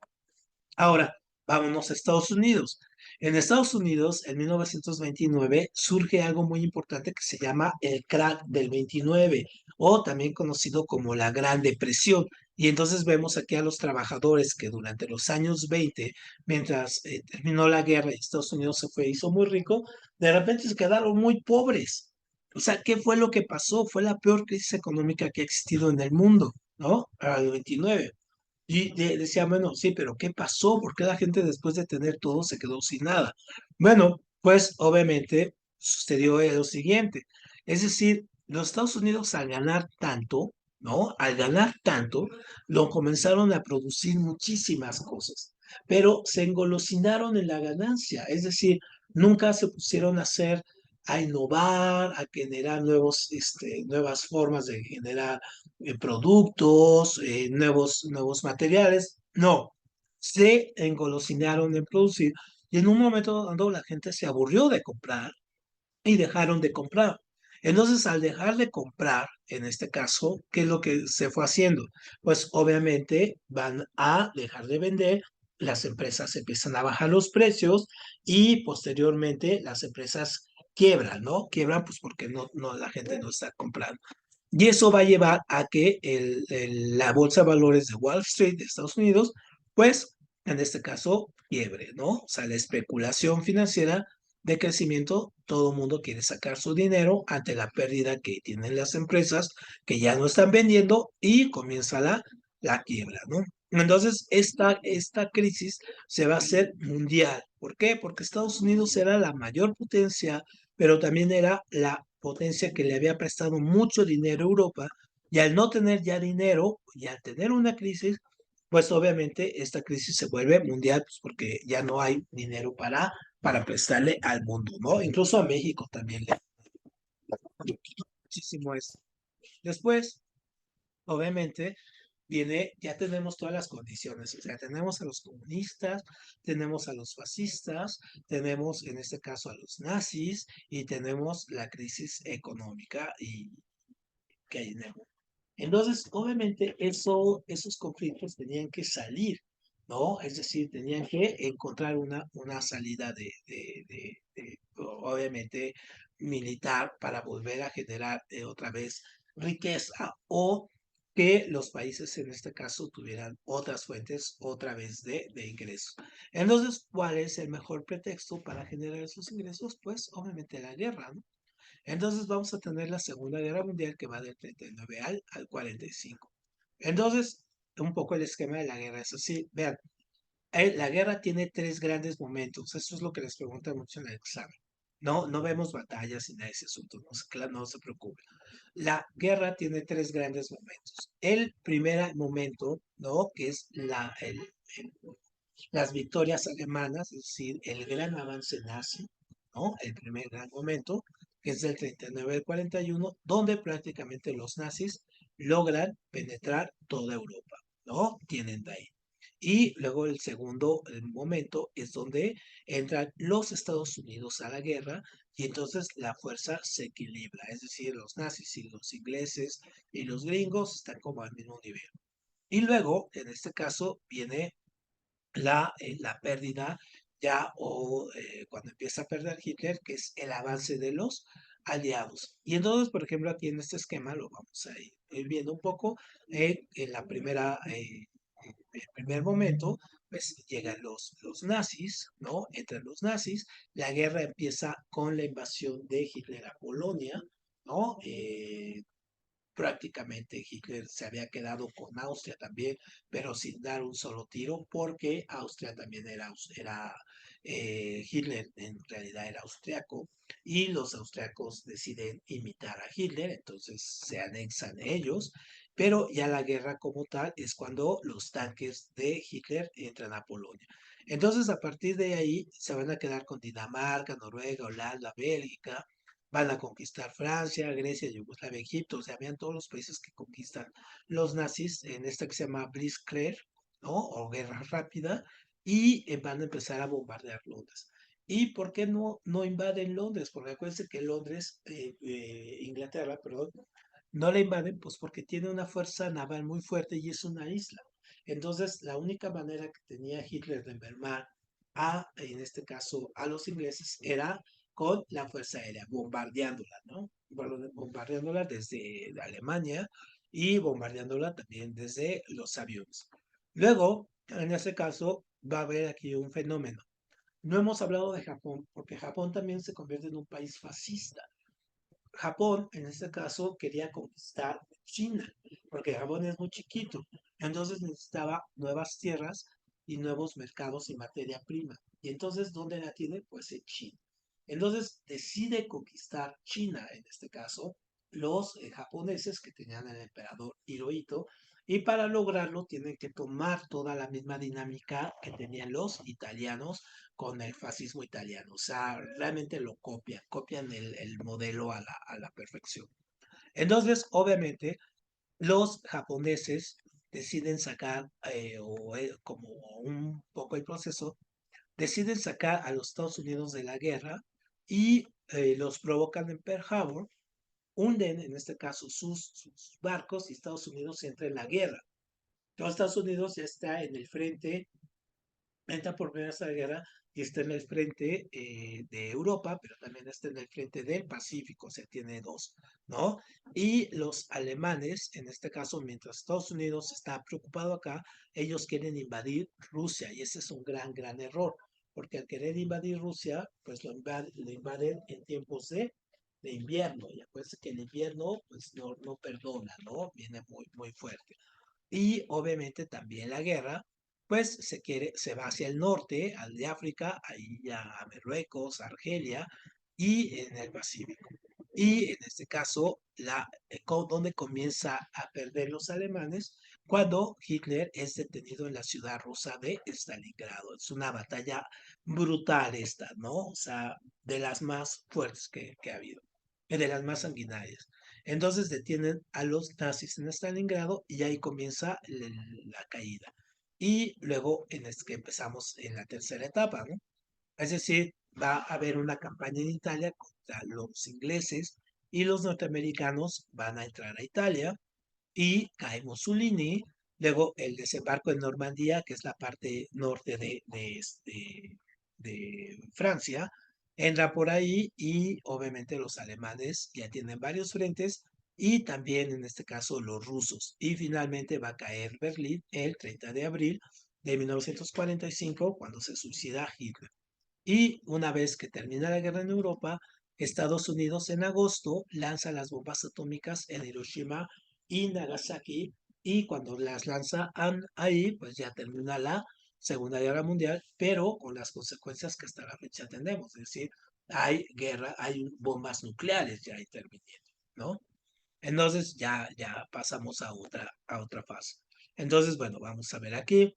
Ahora, vámonos a Estados Unidos. En Estados Unidos, en 1929, surge algo muy importante que se llama el crack del 29, o también conocido como la Gran Depresión. Y entonces vemos aquí a los trabajadores que durante los años 20, mientras terminó la guerra y Estados Unidos se fue, hizo muy rico, de repente se quedaron muy pobres. O sea, ¿qué fue lo que pasó? Fue la peor crisis económica que ha existido en el mundo, ¿no? Para el 29. Y decía, bueno, sí, pero ¿qué pasó? ¿Por qué la gente después de tener todo se quedó sin nada? Bueno, pues obviamente sucedió lo siguiente. Es decir, los Estados Unidos al ganar tanto, ¿no? Al ganar tanto, lo comenzaron a producir muchísimas cosas, pero se engolosinaron en la ganancia. Es decir, nunca se pusieron a hacer, a innovar, a generar nuevas formas de generar productos, nuevos materiales. No, se engolosinaron en producir y en un momento dado la gente se aburrió de comprar y dejaron de comprar. Entonces, al dejar de comprar, en este caso, ¿qué es lo que se fue haciendo? Pues obviamente van a dejar de vender, las empresas empiezan a bajar los precios y posteriormente las empresas quiebran, ¿no? Quiebran pues porque la gente no está comprando. Y eso va a llevar a que la bolsa de valores de Wall Street de Estados Unidos, pues en este caso, quiebre, ¿no? O sea, la especulación financiera de crecimiento, todo el mundo quiere sacar su dinero ante la pérdida que tienen las empresas que ya no están vendiendo y comienza la quiebra, ¿no? Entonces, esta crisis se va a hacer mundial. ¿Por qué? Porque Estados Unidos era la mayor potencia, pero también era la potencia que le había prestado mucho dinero a Europa, y al no tener ya dinero y al tener una crisis, pues obviamente esta crisis se vuelve mundial, pues porque ya no hay dinero para prestarle al mundo, ¿no? Incluso a México también le muchísimo eso. Después, obviamente, ya tenemos todas las condiciones, o sea, tenemos a los comunistas, tenemos a los fascistas, tenemos en este caso a los nazis y tenemos la crisis económica que hay en el mundo. Entonces, obviamente, esos conflictos tenían que salir, ¿no? Es decir, tenían que encontrar una salida obviamente, militar para volver a generar otra vez riqueza o que los países en este caso tuvieran otras fuentes otra vez de ingresos. Entonces, ¿cuál es el mejor pretexto para generar esos ingresos? Pues obviamente la guerra, ¿no? Entonces vamos a tener la Segunda Guerra Mundial que va del 39 al 45. Entonces, un poco el esquema de la guerra es así. Vean, la guerra tiene tres grandes momentos. Eso es lo que les preguntan mucho en el examen. No, no vemos batallas y nada de ese asunto. No, no se preocupen. La guerra tiene tres grandes momentos. El primer momento, ¿no? Que es las victorias alemanas, es decir, el gran avance nazi, ¿no? El primer gran momento, que es del 39 al 41, donde prácticamente los nazis logran penetrar toda Europa, ¿no? Tienen de ahí. Y luego el segundo momento es donde entran los Estados Unidos a la guerra y entonces la fuerza se equilibra, es decir, los nazis y los ingleses y los gringos están como al mismo nivel. Y luego, en este caso, viene la pérdida ya o cuando empieza a perder Hitler, que es el avance de los aliados. Y entonces, por ejemplo, aquí en este esquema lo vamos a ir viendo un poco. En el primer momento, pues llegan los nazis, ¿no? Entran los nazis, la guerra empieza con la invasión de Hitler a Polonia, ¿no? Prácticamente Hitler se había quedado con Austria también, pero sin dar un solo tiro, porque Austria también Hitler en realidad era austriaco, y los austriacos deciden imitar a Hitler, entonces se anexan ellos, pero ya la guerra como tal es cuando los tanques de Hitler entran a Polonia. Entonces, a partir de ahí se van a quedar con Dinamarca, Noruega, Holanda, Bélgica, van a conquistar Francia, Grecia, Yugoslavia, Egipto, o sea, vean todos los países que conquistan los nazis en esta que se llama Blitzkrieg, ¿no? O guerra rápida, y van a empezar a bombardear Londres. ¿Y por qué no invaden Londres? Porque acuérdense que Londres, Inglaterra, perdón, no la invaden, pues porque tiene una fuerza naval muy fuerte y es una isla. Entonces, la única manera que tenía Hitler de mermar en este caso, a los ingleses era con la Fuerza Aérea, bombardeándola, ¿no? Bombardeándola desde Alemania y bombardeándola también desde los aviones. Luego, en ese caso, va a haber aquí un fenómeno. No hemos hablado de Japón, porque Japón también se convierte en un país fascista. Japón, en este caso, quería conquistar China, porque Japón es muy chiquito, entonces necesitaba nuevas tierras y nuevos mercados y materia prima. Y entonces, ¿dónde la tiene? Pues en China. Entonces decide conquistar China, en este caso, los japoneses que tenían el emperador Hirohito, y para lograrlo tienen que tomar toda la misma dinámica que tenían los italianos con el fascismo italiano. O sea, realmente lo copian el modelo a la perfección. Entonces, obviamente, los japoneses deciden sacar, como un poco el proceso, deciden sacar a los Estados Unidos de la guerra y los provocan en Pearl Harbor, hunden en este caso sus barcos y Estados Unidos entra en la guerra. Entonces, Estados Unidos ya está en el frente, entra por primera vez a la guerra y está en el frente de Europa, pero también está en el frente del Pacífico, o sea, tiene dos, ¿no? Y los alemanes, en este caso, mientras Estados Unidos está preocupado acá, ellos quieren invadir Rusia y ese es un gran error, porque al querer invadir Rusia, pues lo invaden en tiempos de invierno, y acuérdense que el invierno, pues no perdona, ¿no? Viene muy fuerte. Y obviamente también la guerra, pues se va hacia el norte, al de África, ahí ya a Marruecos, Argelia y en el Pacífico. Y en este caso, donde comienza a perder los alemanes, cuando Hitler es detenido en la ciudad rusa de Stalingrado. Es una batalla brutal esta, ¿no? O sea, de las más fuertes que ha habido, de las más sanguinarias. Entonces detienen a los nazis en Stalingrado y ahí comienza la caída. Y luego que empezamos en la tercera etapa, ¿no? Es decir, va a haber una campaña en Italia contra los ingleses y los norteamericanos van a entrar a Italia y cae Mussolini. Luego el desembarco en Normandía, que es la parte norte de Francia, entra por ahí y obviamente los alemanes ya tienen varios frentes y también en este caso los rusos. Y finalmente va a caer Berlín el 30 de abril de 1945 cuando se suicida Hitler. Y una vez que termina la guerra en Europa, Estados Unidos en agosto lanza las bombas atómicas en Hiroshima y Nagasaki, y cuando las lanzan ahí, pues ya termina la Segunda Guerra Mundial, pero con las consecuencias que hasta la fecha tenemos, es decir, hay guerra, hay bombas nucleares ya interviniendo, ¿no? Entonces ya pasamos a otra fase. Entonces, bueno, vamos a ver aquí.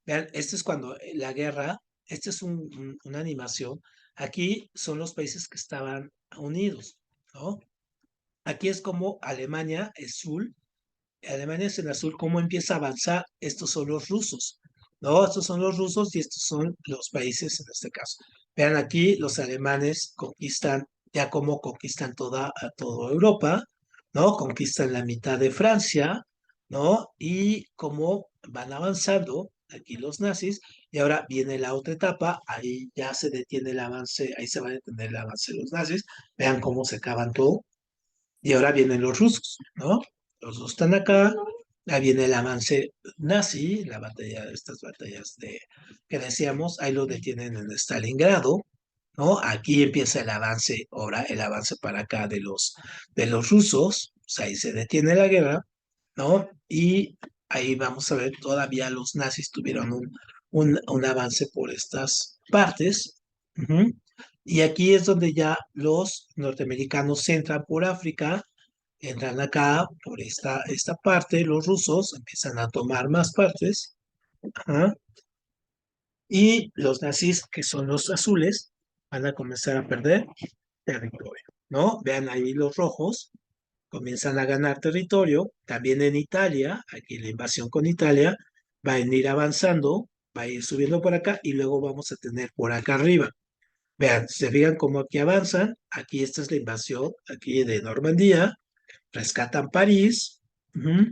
Vean, este es cuando la guerra, este es una animación. Aquí son los países que estaban unidos, ¿no? Aquí es como Alemania es azul, Alemania es en azul, cómo empieza a avanzar. Estos son los rusos, ¿no? Estos son los rusos y estos son los países en este caso. Vean aquí, los alemanes conquistan, ya como conquistan toda Europa, ¿no? Conquistan la mitad de Francia, ¿no? Y cómo van avanzando aquí los nazis, y ahora viene la otra etapa, ahí ya se detiene el avance, ahí se va a detener el avance de los nazis, vean cómo se acaban todo, y ahora vienen los rusos, ¿no? Los dos están acá, ahí viene el avance nazi, la batalla, estas batallas que decíamos, ahí lo detienen en Stalingrado, ¿no? Aquí empieza el avance, ahora el avance para acá de los rusos, o sea, ahí se detiene la guerra, ¿no? Y ahí vamos a ver, todavía los nazis tuvieron un avance por estas partes. Ujú. Y aquí es donde ya los norteamericanos entran por África, entran acá por esta parte, los rusos empiezan a tomar más partes, ajá, y los nazis, que son los azules, van a comenzar a perder territorio, ¿no? Vean ahí los rojos, comienzan a ganar territorio, también en Italia, aquí la invasión con Italia, va a ir avanzando, va a ir subiendo por acá y luego vamos a tener por acá arriba. Vean, se fijan cómo aquí avanzan, aquí esta es la invasión, aquí de Normandía, rescatan París, ujú.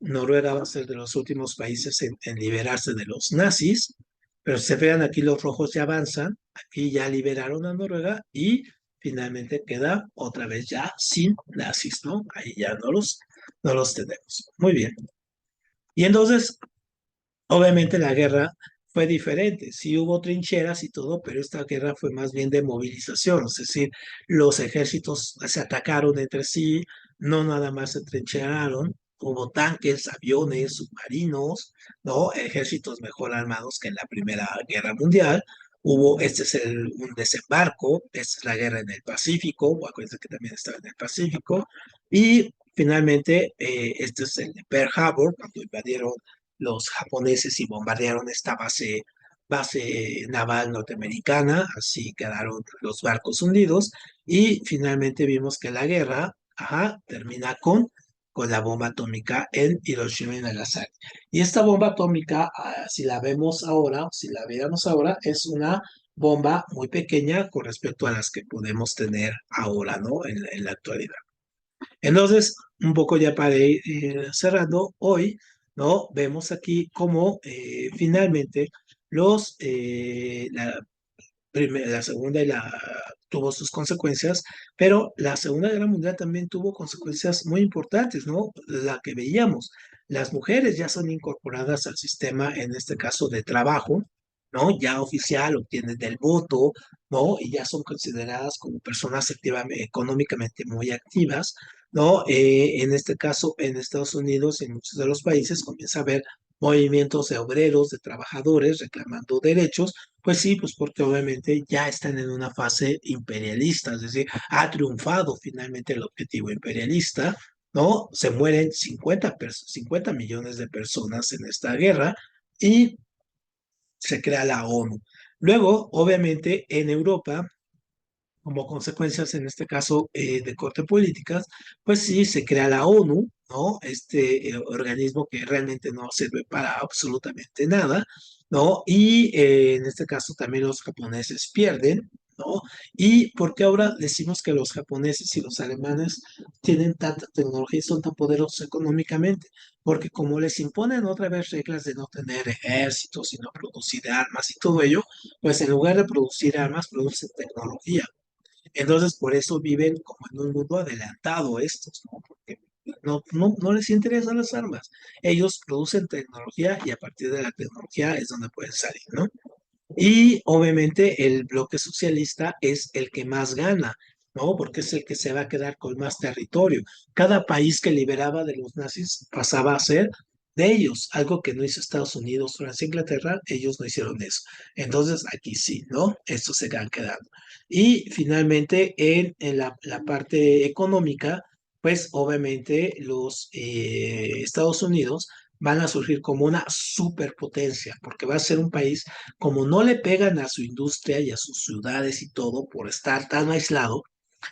Noruega va a ser de los últimos países en liberarse de los nazis, pero se vean aquí los rojos ya avanzan, aquí ya liberaron a Noruega y finalmente queda otra vez ya sin nazis, ¿no? Ahí ya no los tenemos. Muy bien. Y entonces obviamente la guerra fue diferente, sí hubo trincheras y todo, pero esta guerra fue más bien de movilización, es decir, los ejércitos se atacaron entre sí, no nada más se trincheraron, hubo tanques, aviones, submarinos, ¿no? Ejércitos mejor armados que en la Primera Guerra Mundial. Hubo, este es un desembarco, esta es la guerra en el Pacífico, acuérdense que también estaba en el Pacífico, y finalmente este es el de Pearl Harbor, cuando invadieron los japoneses y bombardearon esta base naval norteamericana, así quedaron los barcos hundidos y finalmente vimos que la guerra, ajá, termina con la bomba atómica en Hiroshima y Nagasaki. Y esta bomba atómica, si la vemos ahora, si la viéramos ahora, es una bomba muy pequeña con respecto a las que podemos tener ahora, ¿no? En la actualidad. Entonces, un poco ya para ir cerrando, hoy, ¿no? Vemos aquí cómo finalmente la segunda tuvo sus consecuencias, pero la Segunda Guerra Mundial también tuvo consecuencias muy importantes, ¿no? La que veíamos, las mujeres ya son incorporadas al sistema, en este caso de trabajo, ¿no? Ya oficial, obtienen el voto, ¿no? Y ya son consideradas como personas económicamente muy activas, ¿no? En este caso, en Estados Unidos y en muchos de los países comienza a haber movimientos de obreros, de trabajadores reclamando derechos, pues sí, pues porque obviamente ya están en una fase imperialista, es decir, ha triunfado finalmente el objetivo imperialista, ¿no? Se mueren 50 millones de personas en esta guerra y se crea la ONU. Luego, obviamente, en Europa, como consecuencias, en este caso, de corte políticas, pues sí, se crea la ONU, ¿no? Este organismo que realmente no sirve para absolutamente nada, ¿no? Y en este caso también los japoneses pierden, ¿no? ¿Y por qué ahora decimos que los japoneses y los alemanes tienen tanta tecnología y son tan poderosos económicamente? Porque como les imponen otra vez reglas de no tener ejércitos y no producir armas y todo ello, pues en lugar de producir armas, producen tecnología. Entonces, por eso viven como en un mundo adelantado estos, ¿no? Porque no les interesan las armas. Ellos producen tecnología y a partir de la tecnología es donde pueden salir, ¿no? Y obviamente el bloque socialista es el que más gana, ¿no? Porque es el que se va a quedar con más territorio. Cada país que liberaba de los nazis pasaba a ser de ellos, algo que no hizo Estados Unidos, Francia, Inglaterra, ellos no hicieron eso. Entonces aquí sí, ¿no? Estos se van quedando. Y finalmente en la parte económica, pues obviamente los Estados Unidos van a surgir como una superpotencia, porque va a ser un país como no le pegan a su industria y a sus ciudades y todo por estar tan aislado,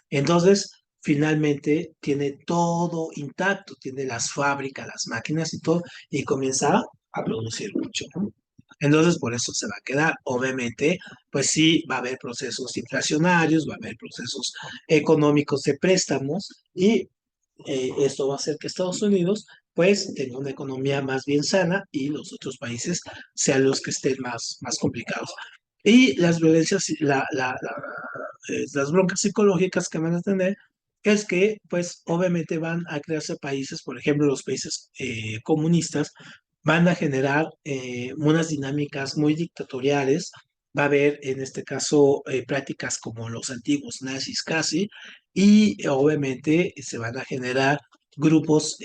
entonces finalmente tiene todo intacto, tiene las fábricas, las máquinas y todo, y comienza a producir mucho, ¿no? Entonces, por eso se va a quedar. Obviamente, pues sí, va a haber procesos inflacionarios, va a haber procesos económicos de préstamos y esto va a hacer que Estados Unidos pues tenga una economía más bien sana y los otros países sean los que estén más complicados. Y las violencias, las broncas psicológicas que van a tener es que pues obviamente van a crearse países, por ejemplo los países comunistas, van a generar unas dinámicas muy dictatoriales. Va a haber en este caso prácticas como los antiguos nazis casi, y obviamente se van a generar grupos,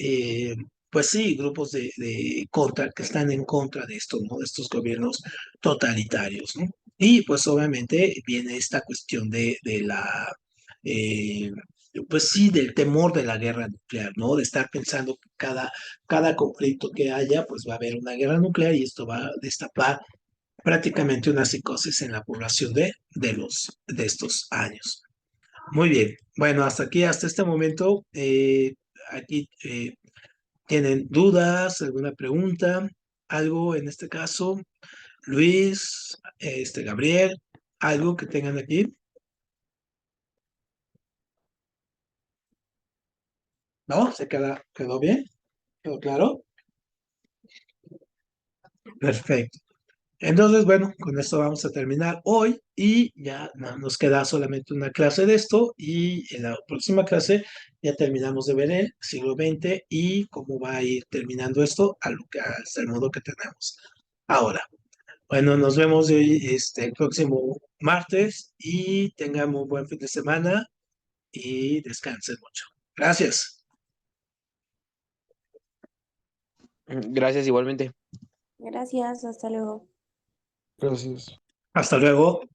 pues sí, grupos de contra, que están en contra de esto, ¿no? De estos gobiernos totalitarios, ¿no? Y pues obviamente viene esta cuestión de la, eh, pues sí, del temor de la guerra nuclear, ¿no? De estar pensando que cada conflicto que haya, pues va a haber una guerra nuclear y esto va a destapar prácticamente una psicosis en la población de estos años. Muy bien. Bueno, hasta aquí, hasta este momento, aquí tienen dudas, alguna pregunta, algo en este caso, Luis, Gabriel, algo que tengan aquí. ¿No? ¿Quedó bien? ¿Quedó claro? Perfecto. Entonces, bueno, con esto vamos a terminar hoy y ya nos queda solamente una clase de esto y en la próxima clase ya terminamos de ver el siglo XX y cómo va a ir terminando esto hasta el modo que tenemos ahora. Bueno, nos vemos hoy, el próximo martes y tengan un buen fin de semana y descansen mucho. Gracias. Gracias igualmente. Gracias, hasta luego. Gracias. Hasta luego.